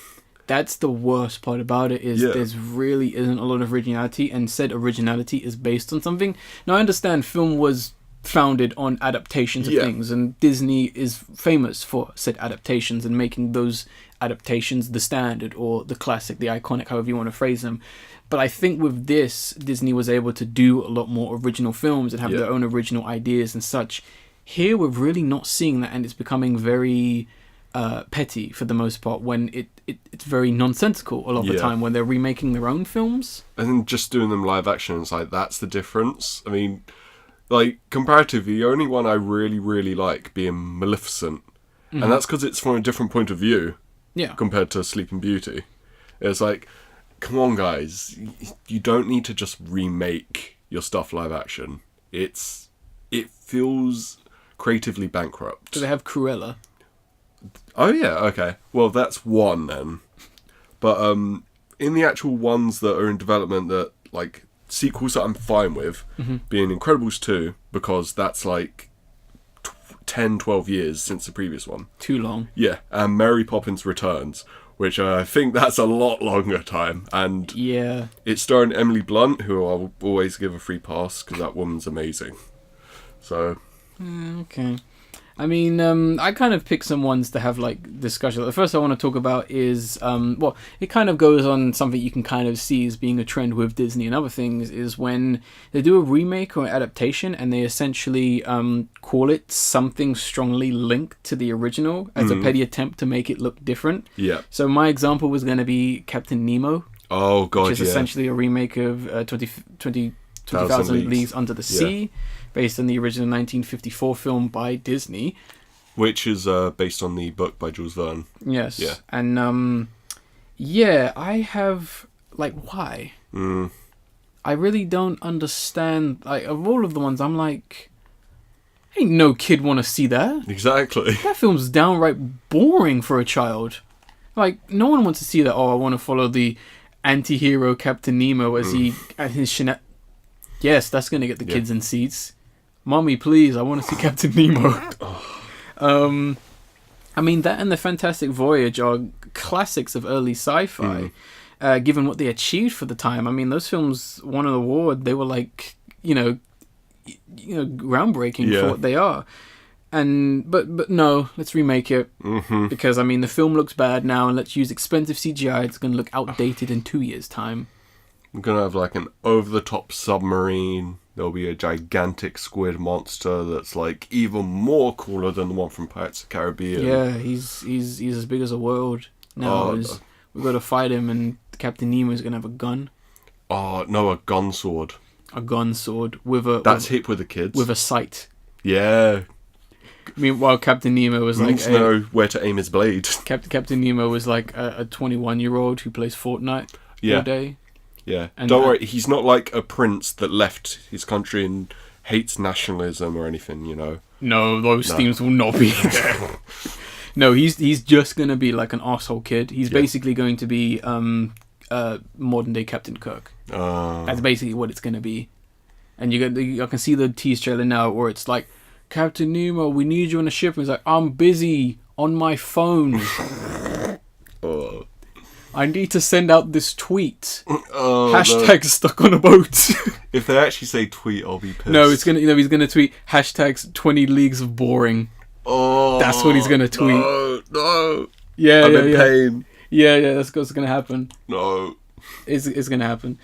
That's the worst part about it, is there's really isn't a lot of originality, and said originality is based on something. Now, I understand film was founded on adaptations of things, and Disney is famous for said adaptations and making those adaptations the standard or the classic, the iconic, however you want to phrase them. But I think with this, Disney was able to do a lot more original films and have their own original ideas and such. Here, we're really not seeing that, and it's becoming very petty for the most part, when it's very nonsensical a lot of the time when they're remaking their own films. And just doing them live action, it's like, that's the difference. I mean, like, comparatively, the only one I really, really like being Maleficent. Mm-hmm. And that's because it's from a different point of view compared to Sleeping Beauty. It's like, come on, guys. You don't need to just remake your stuff live action. It feels creatively bankrupt. Do they have Cruella? Oh, yeah, okay. Well, that's one, then. But in the actual ones that are in development, that like sequels that I'm fine with, being Incredibles 2, because that's like 10, 12 years since the previous one. Too long. Yeah, and Mary Poppins Returns, which I think that's a lot longer time. And Yeah. it's starring Emily Blunt, who I'll always give a free pass because that woman's amazing. So... Okay. I mean, I kind of picked some ones to have like discussion. The first I want to talk about is, well, it kind of goes on something you can kind of see as being a trend with Disney and other things, is when they do a remake or adaptation and they essentially call it something strongly linked to the original as a petty attempt to make it look different. Yeah. So my example was going to be Captain Nemo. Oh, God, which is essentially a remake of 20,000 Leagues Under the Sea, based on the original 1954 film by Disney. Which is based on the book by Jules Verne. Yes. Yeah. And, yeah, I have, like, why? I really don't understand, like, of all of the ones, I'm like, ain't no kid want to see that. Exactly. That film's downright boring for a child. Like, no one wants to see that, oh, I want to follow the anti-hero Captain Nemo as he, at his Yes, that's going to get the kids in seats. Mommy, please, I want to see Captain Nemo. I mean, that and The Fantastic Voyage are classics of early sci-fi, given what they achieved for the time. I mean, those films won an award. They were like, groundbreaking for what they are. And but no, let's remake it, because I mean the film looks bad now, and let's use expensive CGI. It's going to look outdated in 2 years' time. We're going to have like an over-the-top submarine. There'll be a gigantic squid monster that's like even more cooler than the one from Pirates of the Caribbean. Yeah, he's as big as a world now. We've got to fight him, and Captain Nemo's going to have a gun. Oh, no, a gun sword. A gun sword with a... That's hip with the kids. With a sight. Yeah. Meanwhile, Captain Nemo was Needs to know where to aim his blade. Captain Nemo was like a 21-year-old who plays Fortnite all day. Yeah. And don't worry, he's not like a prince that left his country and hates nationalism or anything, you know. No, those themes will not be there. No, he's just going to be like an arsehole kid. He's basically going to be modern day Captain Kirk. That's basically what it's going to be. And I can see the tease trailer now where it's like, Captain Nemo, we need you on the ship. And he's like, I'm busy on my phone. I need to send out this tweet. Hashtag stuck on a boat. If they actually say tweet, I'll be pissed. No, he's gonna tweet hashtags 20 leagues of boring. Oh, that's what he's gonna tweet. No. Yeah, I'm in pain. Yeah, that's what's gonna happen. No. It's gonna happen.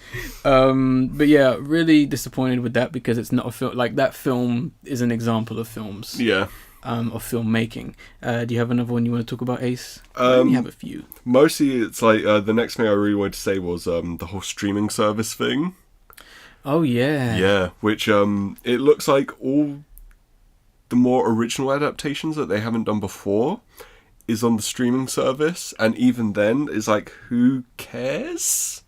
But yeah, really disappointed with that, because it's not a film. Like, that film is an example of films. Yeah. Of filmmaking. Do you have another one you want to talk about, Ace? I only have a few. Mostly, it's like the next thing I really wanted to say was the whole streaming service thing. Oh yeah. Yeah, which it looks like all the more original adaptations that they haven't done before is on the streaming service, and even then, it's like, who cares?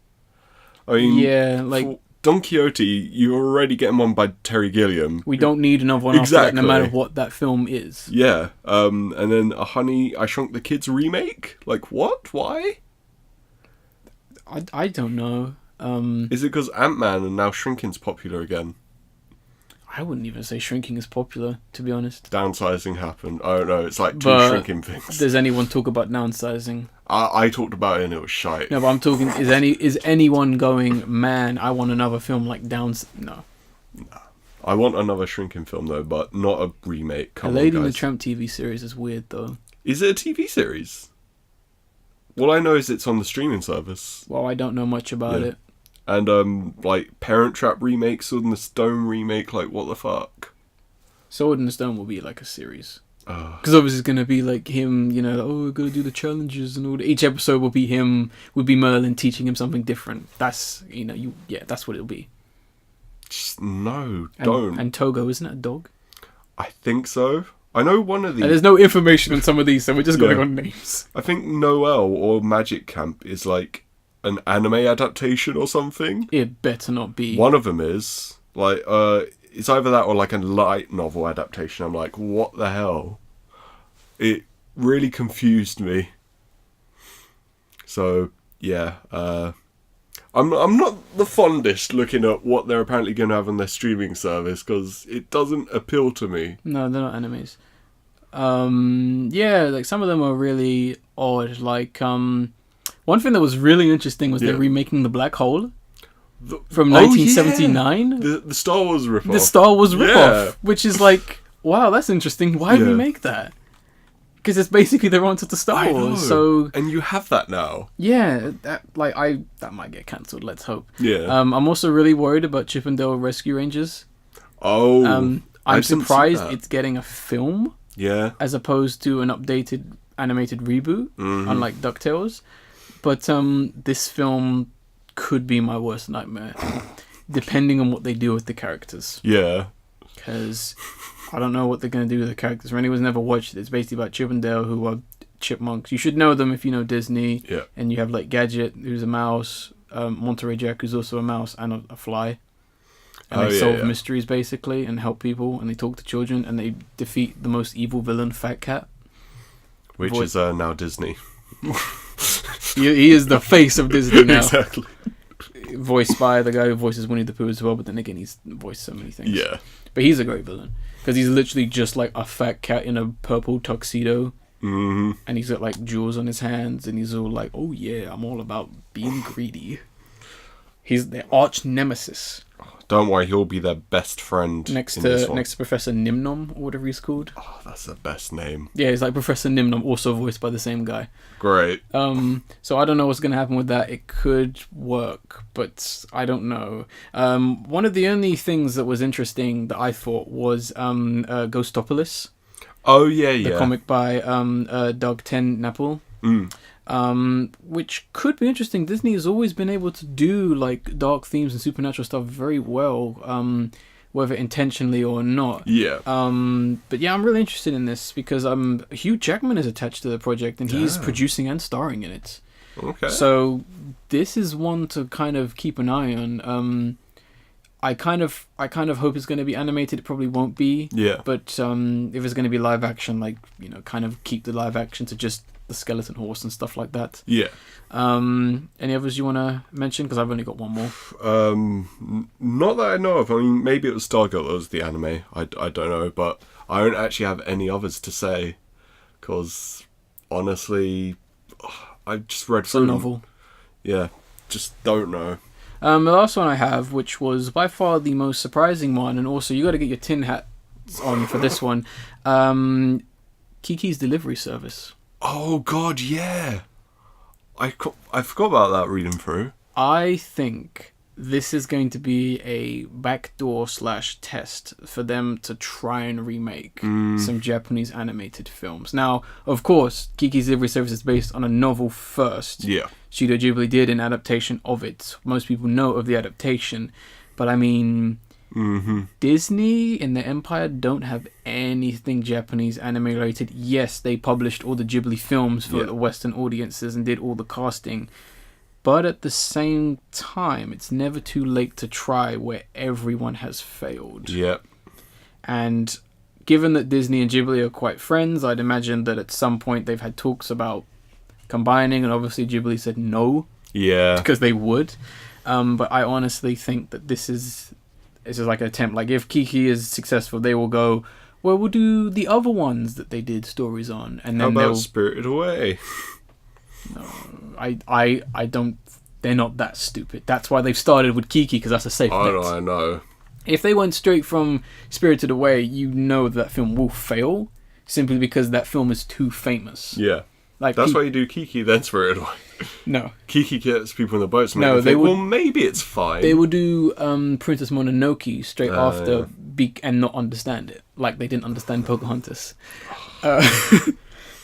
I mean, yeah, like Don Quixote, you're already getting one by Terry Gilliam. We don't need another one after that, no matter what that film is. Yeah, and then a Honey, I Shrunk the Kids remake? Like, what? Why? I don't know. Is it because Ant-Man and now shrinking's popular again? I wouldn't even say shrinking is popular, to be honest. Downsizing happened. I don't know, it's like two shrinking things. Does anyone talk about downsizing? I talked about it and it was shite. No, but I'm talking, is anyone going, man, I want another film like No. I want another shrinking film though, but not a remake. Come on, Lady guys. and the Tramp TV series is weird though. Is it a TV series? All I know is it's on the streaming service. Well, I don't know much about it. And like Parent Trap remake, Sword in the Stone remake, like what the fuck? Sword in the Stone will be like a series. Because obviously it's going to be like him, we're going to do the challenges and all that. Each episode will be Merlin teaching him something different. That's, that's what it'll be. Just don't. And Togo, isn't it a dog? I think so. I know one of these. And there's no information on some of these, so we're just going on names. I think Noel or Magic Camp is like an anime adaptation or something. It better not be. One of them is. Like, it's either that or like a light novel adaptation. I'm like, what the hell? It really confused me. So, yeah, I'm not the fondest looking at what they're apparently going to have on their streaming service because it doesn't appeal to me. No, they're not animes. Yeah, like some of them are really odd. Like one thing that was really interesting was they're remaking the Black Hole from 1979. The Star Wars ripoff. The Star Wars ripoff, which is like, wow, that's interesting. Why did we make that? Because it's basically their answer to Star Wars. So, and you have that now. Yeah, that might get cancelled. Let's hope. Yeah. I'm also really worried about Chip and Dale Rescue Rangers. Oh. I'm surprised it's getting a film. Yeah. As opposed to an updated animated reboot, unlike DuckTales. But this film could be my worst nightmare, depending on what they do with the characters. Yeah. Because I don't know what they're going to do with the characters. For anyone's never watched it, it's basically about Chip and Dale, who are chipmunks. You should know them if you know Disney. Yeah. And you have like Gadget, who's a mouse, Monterey Jack, who's also a mouse, and a fly. And they solve mysteries, basically, and help people, and they talk to children, and they defeat the most evil villain, Fat Cat. Which is now Disney. He is the face of Disney now. Exactly. Voiced by the guy who voices Winnie the Pooh as well, but then again, he's voiced so many things. Yeah. But he's a great villain, because he's literally just like a fat cat in a purple tuxedo. Mm-hmm. And he's got like jewels on his hands, and he's all like, oh yeah, I'm all about being greedy. He's their arch nemesis. Don't worry, he'll be their best friend. Next to Professor Nimnom, or whatever he's called. Oh, that's the best name. Yeah, he's like Professor Nimnom, also voiced by the same guy. Great. So I don't know what's going to happen with that. It could work, but I don't know. One of the only things that was interesting that I thought was Ghostopolis. Oh, yeah. The comic by Doug Ten Napple. Which could be interesting. Disney has always been able to do like dark themes and supernatural stuff very well, whether intentionally or not. Yeah. But yeah, I'm really interested in this because Hugh Jackman is attached to the project and he's producing and starring in it. Okay. So this is one to kind of keep an eye on. I kind of hope it's going to be animated. It probably won't be. Yeah. But if it's going to be live action, like, you know, kind of keep the live action to just the skeleton horse and stuff like that. Yeah. Any others you want to mention? Because I've only got one more. Not that I know of. I mean, maybe it was Stargirl that was the anime. I don't know, but I don't actually have any others to say. Because honestly, I just read It's a novel. Yeah, just don't know. The last one I have, which was by far the most surprising one, and also you got to get your tin hat on for this one. Kiki's Delivery Service. Oh God, yeah. I forgot about that reading through. I think this is going to be a backdoor / test for them to try and remake some Japanese animated films. Now, of course, Kiki's Delivery Service is based on a novel first. Yeah. Studio Ghibli did an adaptation of it. Most people know of the adaptation. But I mean, Disney and the Empire don't have anything Japanese anime related. Yes, they published all the Ghibli films for the Western audiences and did all the casting. But at the same time, it's never too late to try where everyone has failed. Yeah. And given that Disney and Ghibli are quite friends, I'd imagine that at some point they've had talks about combining, and obviously Ghibli said no. Yeah. Because they would. But I honestly think that this is like an attempt. Like, if Kiki is successful, they will go, well, we'll do the other ones that they did stories on. And then how about Spirited Away? No, I don't. They're not that stupid. That's why they've started with Kiki, because that's a safe bet. I know. If they went straight from Spirited Away, you know that film will fail simply because that film is too famous. Yeah. Like, that's why you do Kiki, then Spirited Away. No. Kiki gets people in the boats. No, they will. Well, maybe it's fine. They will do Princess Mononoke straight after and not understand it, like they didn't understand Pocahontas.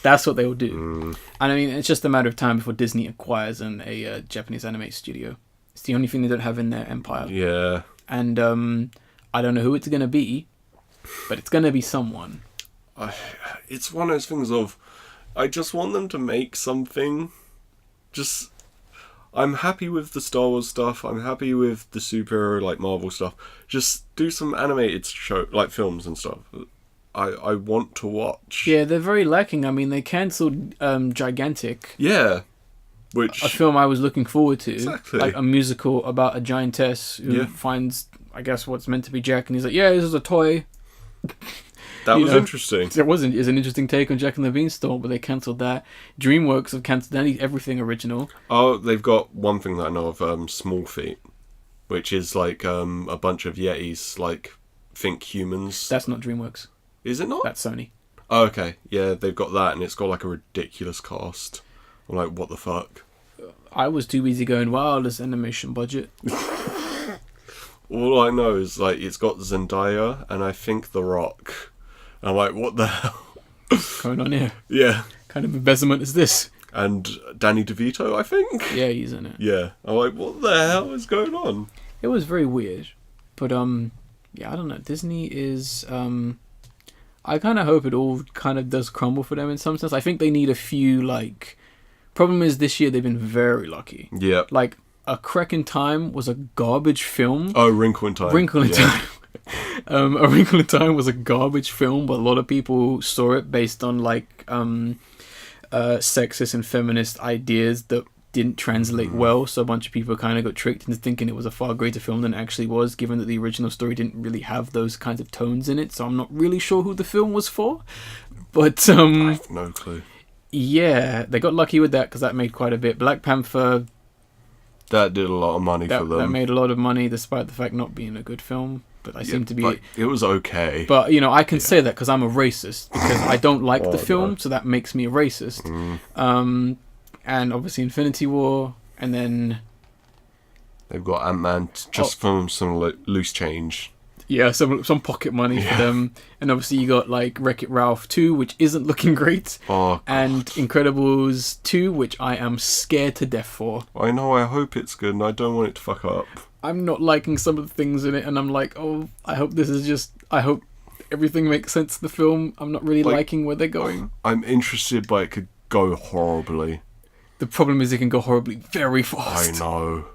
That's what they will do. And I mean, it's just a matter of time before Disney acquires a Japanese anime studio. It's the only thing they don't have in their empire. Yeah. And I don't know who it's going to be, but it's going to be someone. It's one of those things of, I just want them to make something. Just, I'm happy with the Star Wars stuff. I'm happy with the superhero, like Marvel stuff. Just do some animated like films and stuff. I want to watch. Yeah, they're very lacking. I mean, they cancelled Gigantic. Yeah. Which a film I was looking forward to. Exactly. Like a musical about a giantess who finds, I guess, what's meant to be Jack, and he's like, yeah, this is a toy. That was interesting. It wasn't. It's an interesting take on Jack and the Beanstalk, but they cancelled that. DreamWorks have cancelled everything original. Oh, they've got one thing that I know of, Small Feet, which is like a bunch of Yetis, like, think humans. That's not DreamWorks. Is it not? That's Sony. Oh, okay. Yeah, they've got that, and it's got like a ridiculous cast. I'm like, what the fuck? I was too busy going, wow, this animation budget. All I know is, like, it's got Zendaya, and I think The Rock. I'm like, what the hell? What's going on here? Yeah. Kind of embezzlement is this? And Danny DeVito, I think? Yeah, he's in it. Yeah. I'm like, what the hell is going on? It was very weird. But, yeah, I don't know. Disney is, I kind of hope it all kind of does crumble for them in some sense. I think they need a few, like... Problem is, this year they've been very lucky. Yeah. Like, A Crack in Time was a garbage film. Oh, Wrinkle in Time. Wrinkle in Time. A Wrinkle in Time was a garbage film, but a lot of people saw it based on, like, sexist and feminist ideas that didn't translate well, so a bunch of people kind of got tricked into thinking it was a far greater film than it actually was, given that the original story didn't really have those kinds of tones in it, so I'm not really sure who the film was for. But, I have no clue. Yeah, they got lucky with that, because that made quite a bit. Black Panther... That did a lot of money for them. That made a lot of money, despite the fact not being a good film. But I seem to be... Like, it was okay. But, you know, I can say that because I'm a racist. Because I don't like the film, so that makes me a racist. And obviously Infinity War, and then... They've got Ant-Man just from some loose change. Yeah, some pocket money for them. And obviously you got, like, Wreck-It Ralph 2, which isn't looking great. Oh, and Incredibles 2, which I am scared to death for. I know, I hope it's good, and I don't want it to fuck up. I'm not liking some of the things in it, and I'm like, oh, I hope this is just... I hope everything makes sense to the film. I'm not really liking where they're going. I'm interested, but it could go horribly. The problem is it can go horribly very fast. I know.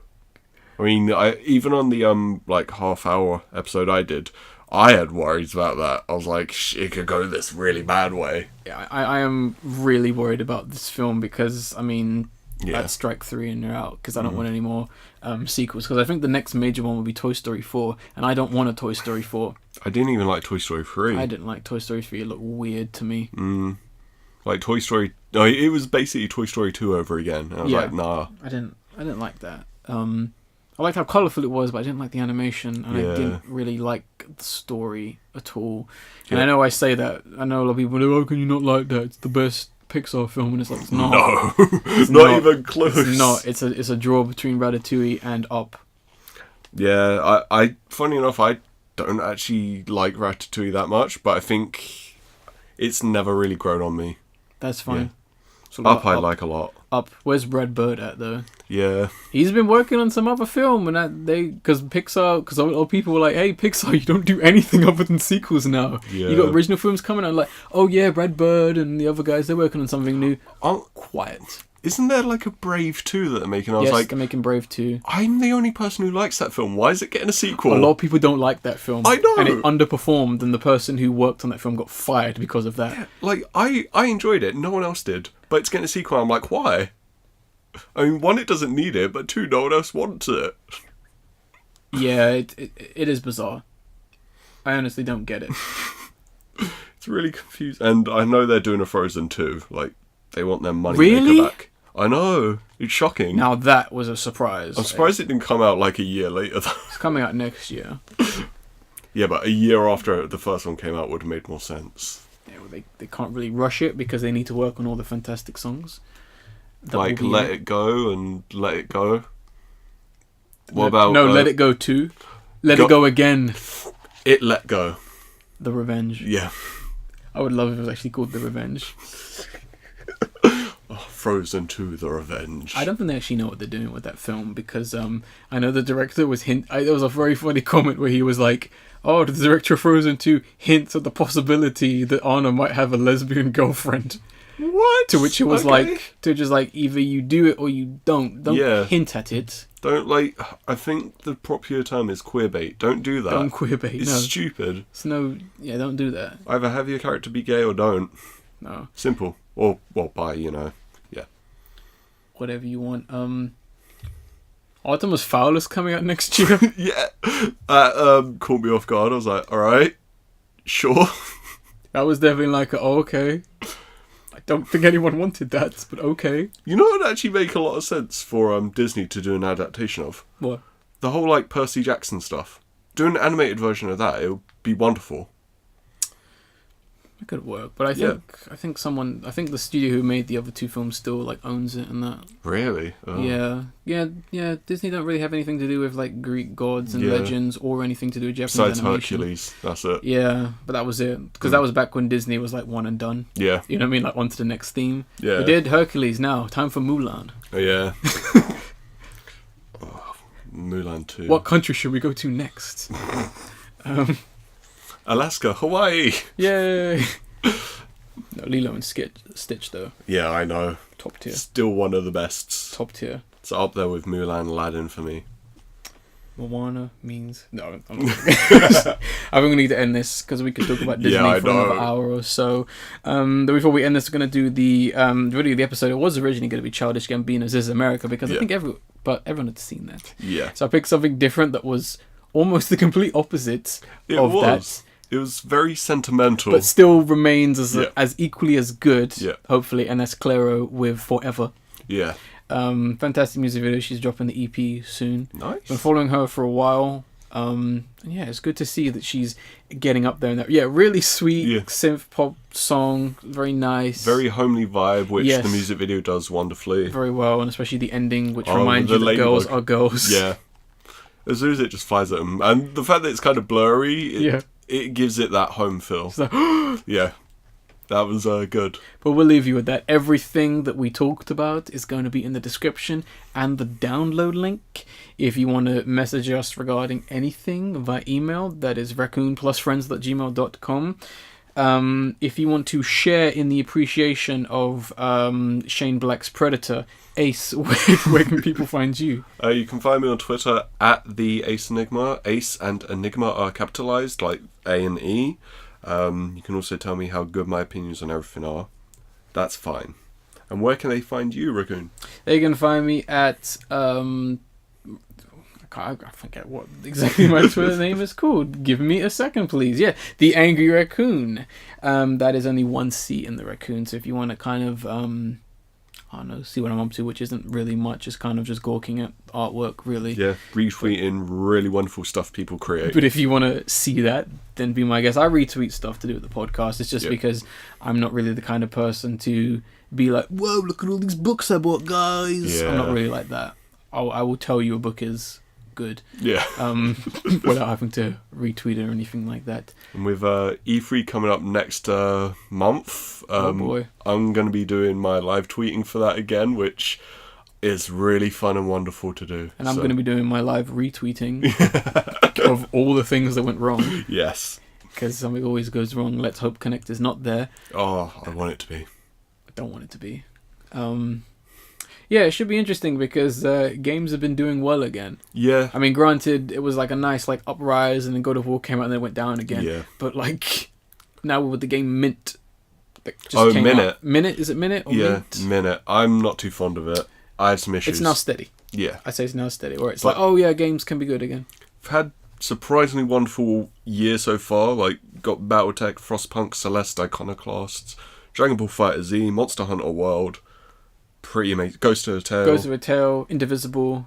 I mean, even on the like half-hour episode I did, I had worries about that. I was like, it could go this really bad way. Yeah, I am really worried about this film because, I mean, that's strike 3 and you're out, because I don't want any more sequels. Because I think the next major one will be Toy Story 4, and I don't want a Toy Story 4. I didn't even like Toy Story 3. I didn't like Toy Story 3. It looked weird to me. Like Toy Story... No, it was basically Toy Story 2 over again. And I was like, nah. I didn't like that. I liked how colourful it was, but I didn't like the animation, and I didn't really like the story at all. And I know I say that. I know a lot of people go, how can you not like that? It's the best Pixar film, and it's like, it's not. No, it's not even close. It's not. It's a draw between Ratatouille and Up. Yeah, I funny enough, I don't actually like Ratatouille that much, but I think it's never really grown on me. That's fine. Yeah. So Up I like a lot. Up. Where's Brad Bird at, though? Yeah. He's been working on some other film, and because a lot of people were like, hey, Pixar, you don't do anything other than sequels now. Yeah. You got original films coming out, like, oh yeah, Brad Bird and the other guys, they're working on something new. Quiet. Isn't there like a Brave 2 that they're making? I was yes, like, they're making Brave 2. I'm the only person who likes that film. Why is it getting a sequel? A lot of people don't like that film. I know. And it underperformed, and the person who worked on that film got fired because of that. Yeah, like, I enjoyed it. No one else did. But it's getting a sequel. I'm like, why? I mean, 1, it doesn't need it, but 2, no one else wants it. Yeah, it is bizarre. I honestly don't get it. It's really confusing. And I know they're doing a Frozen 2. Like, they want their money Really? back. I know. It's shocking. Now that was a surprise. I'm surprised it didn't come out like a year later, though. It's coming out next year. Yeah, but a year after the first one came out would have made more sense. Yeah, well, they can't really rush it because they need to work on all the fantastic songs. Like Let It Go and Let It Go. What about... No, Let It Go 2. Let It Go Again. It Let Go. The Revenge. Yeah. I would love if it was actually called The Revenge. Frozen 2, The Revenge. I don't think they actually know what they're doing with that film because I know the director was there was a very funny comment where he was like, oh, the director of Frozen 2 hints at the possibility that Anna might have a lesbian girlfriend. What? To which it was like, either you do it or you don't. Don't hint at it. Don't, like, I think the popular term is queerbait. Don't do that. Don't queerbait, It's stupid. It's don't do that. Either have your character be gay or don't. No. Simple. Or, well, bi, you know. Yeah. whatever you want. Artemis Fowl is coming out next year. Yeah. That caught me off guard. I was like, alright, sure. That was definitely like, okay. I don't think anyone wanted that, but okay. You know what would actually make a lot of sense for Disney to do an adaptation of? What? The whole, like, Percy Jackson stuff. Do an animated version of that. It would be wonderful. It could work, but I think the studio who made the other two films still like owns it and that. Really? Oh. Yeah. Disney don't really have anything to do with like Greek gods and legends or anything to do with Japanese besides animation. Hercules, that's it. Yeah, but that was it because that was back when Disney was like one and done. Yeah. You know what I mean? Like on to the next theme. Yeah. We did Hercules. Now time for Mulan. Oh yeah. Mulan 2. What country should we go to next? Alaska, Hawaii. Yay! No, Lilo and Stitch though. Yeah, I know. Top tier. Still one of the best. Top tier. It's up there with Mulan and Aladdin for me. Moana means no. I'm not. I think we need to end this because we could talk about Disney for another hour or so. Before we end this, we're going to do the episode. It was originally going to be Childish Gambino's "This Is America" because I think everyone had seen that. Yeah. So I picked something different that was almost the complete opposite of that. It was very sentimental, but still remains as equally as good. Yeah. Hopefully, and that's Clairo with "Forever." Yeah. Fantastic music video. She's dropping the EP soon. Nice. Been following her for a while. And yeah, it's good to see that she's getting up there. And that, really sweet synth pop song. Very nice. Very homely vibe, which the music video does wonderfully. Very well, and especially the ending, which reminds you that girls are girls. Yeah. As soon as it just flies at them. And the fact that it's kind of blurry, it gives it that home feel. Like, yeah. That was good. But we'll leave you with that. Everything that we talked about is going to be in the description and the download link. If you want to message us regarding anything via email, that is raccoonplusfriends@gmail.com. If you want to share in the appreciation of Shane Black's Predator, Ace, where can people find you? You can find me on Twitter at the Ace Enigma. Ace and Enigma are capitalized, like A and E. You can also tell me how good my opinions on everything are. That's fine. And where can they find you, Raccoon? They can find me at I forget what exactly my Twitter name is called. Give me a second, please. Yeah, the Angry Raccoon. That is only one C in the raccoon. So if you want to kind of I don't know, see what I'm up to, which isn't really much. It's kind of just gawking at artwork, really. Yeah, retweeting really wonderful stuff people create. But if you want to see that, then be my guest. I retweet stuff to do with the podcast. It's just because I'm not really the kind of person to be like, whoa, look at all these books I bought, guys. Yeah. I'm not really like that. I will tell you a book is good. Yeah. Without having to retweet it or anything like that. And with E3 coming up next month, oh boy. I'm going to be doing my live tweeting for that again, which is really fun and wonderful to do. And I'm going to be doing my live retweeting of all the things that went wrong. Yes. Because something always goes wrong. Let's hope Connect is not there. Oh, I want it to be. I don't want it to be. Yeah, it should be interesting because games have been doing well again. Yeah. I mean, granted, it was like a nice like uprise, and then God of War came out and then it went down again. Yeah. But like now with the game Mint, that just came Minute. out. Minute, is it Minute or Mint? Minute. I'm not too fond of it. I have some issues. It's now steady. Yeah. I'd say it's now steady. Where it's like, oh yeah, games can be good again. I've had surprisingly wonderful year so far. Like got BattleTech, Frostpunk, Celeste, Iconoclasts, Dragon Ball FighterZ, Monster Hunter World. Pretty amazing. Ghost of a Tale, Indivisible.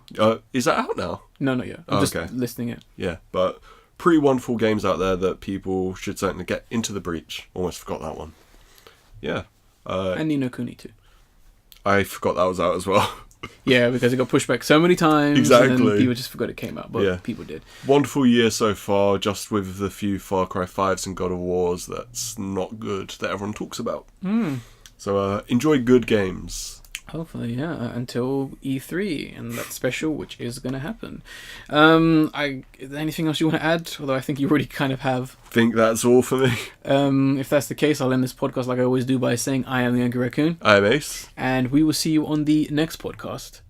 Is that out now? No, not yet. I'm just listing it. Yeah, but pretty wonderful games out there that people should certainly get into the breach. Almost forgot that one. Yeah. And Ni no Kuni too. I forgot that was out as well. Yeah, because it got pushed back so many times. Exactly. And then people just forgot it came out, but people did. Wonderful year so far, just with the few Far Cry 5s and God of Wars that's not good that everyone talks about. So enjoy good games. Hopefully, yeah, until E3 and that special, which is going to happen. Is there anything else you want to add? Although I think you already kind of have. Think that's all for me. If that's the case, I'll end this podcast like I always do by saying I am the Angry Raccoon. I am Ace. And we will see you on the next podcast.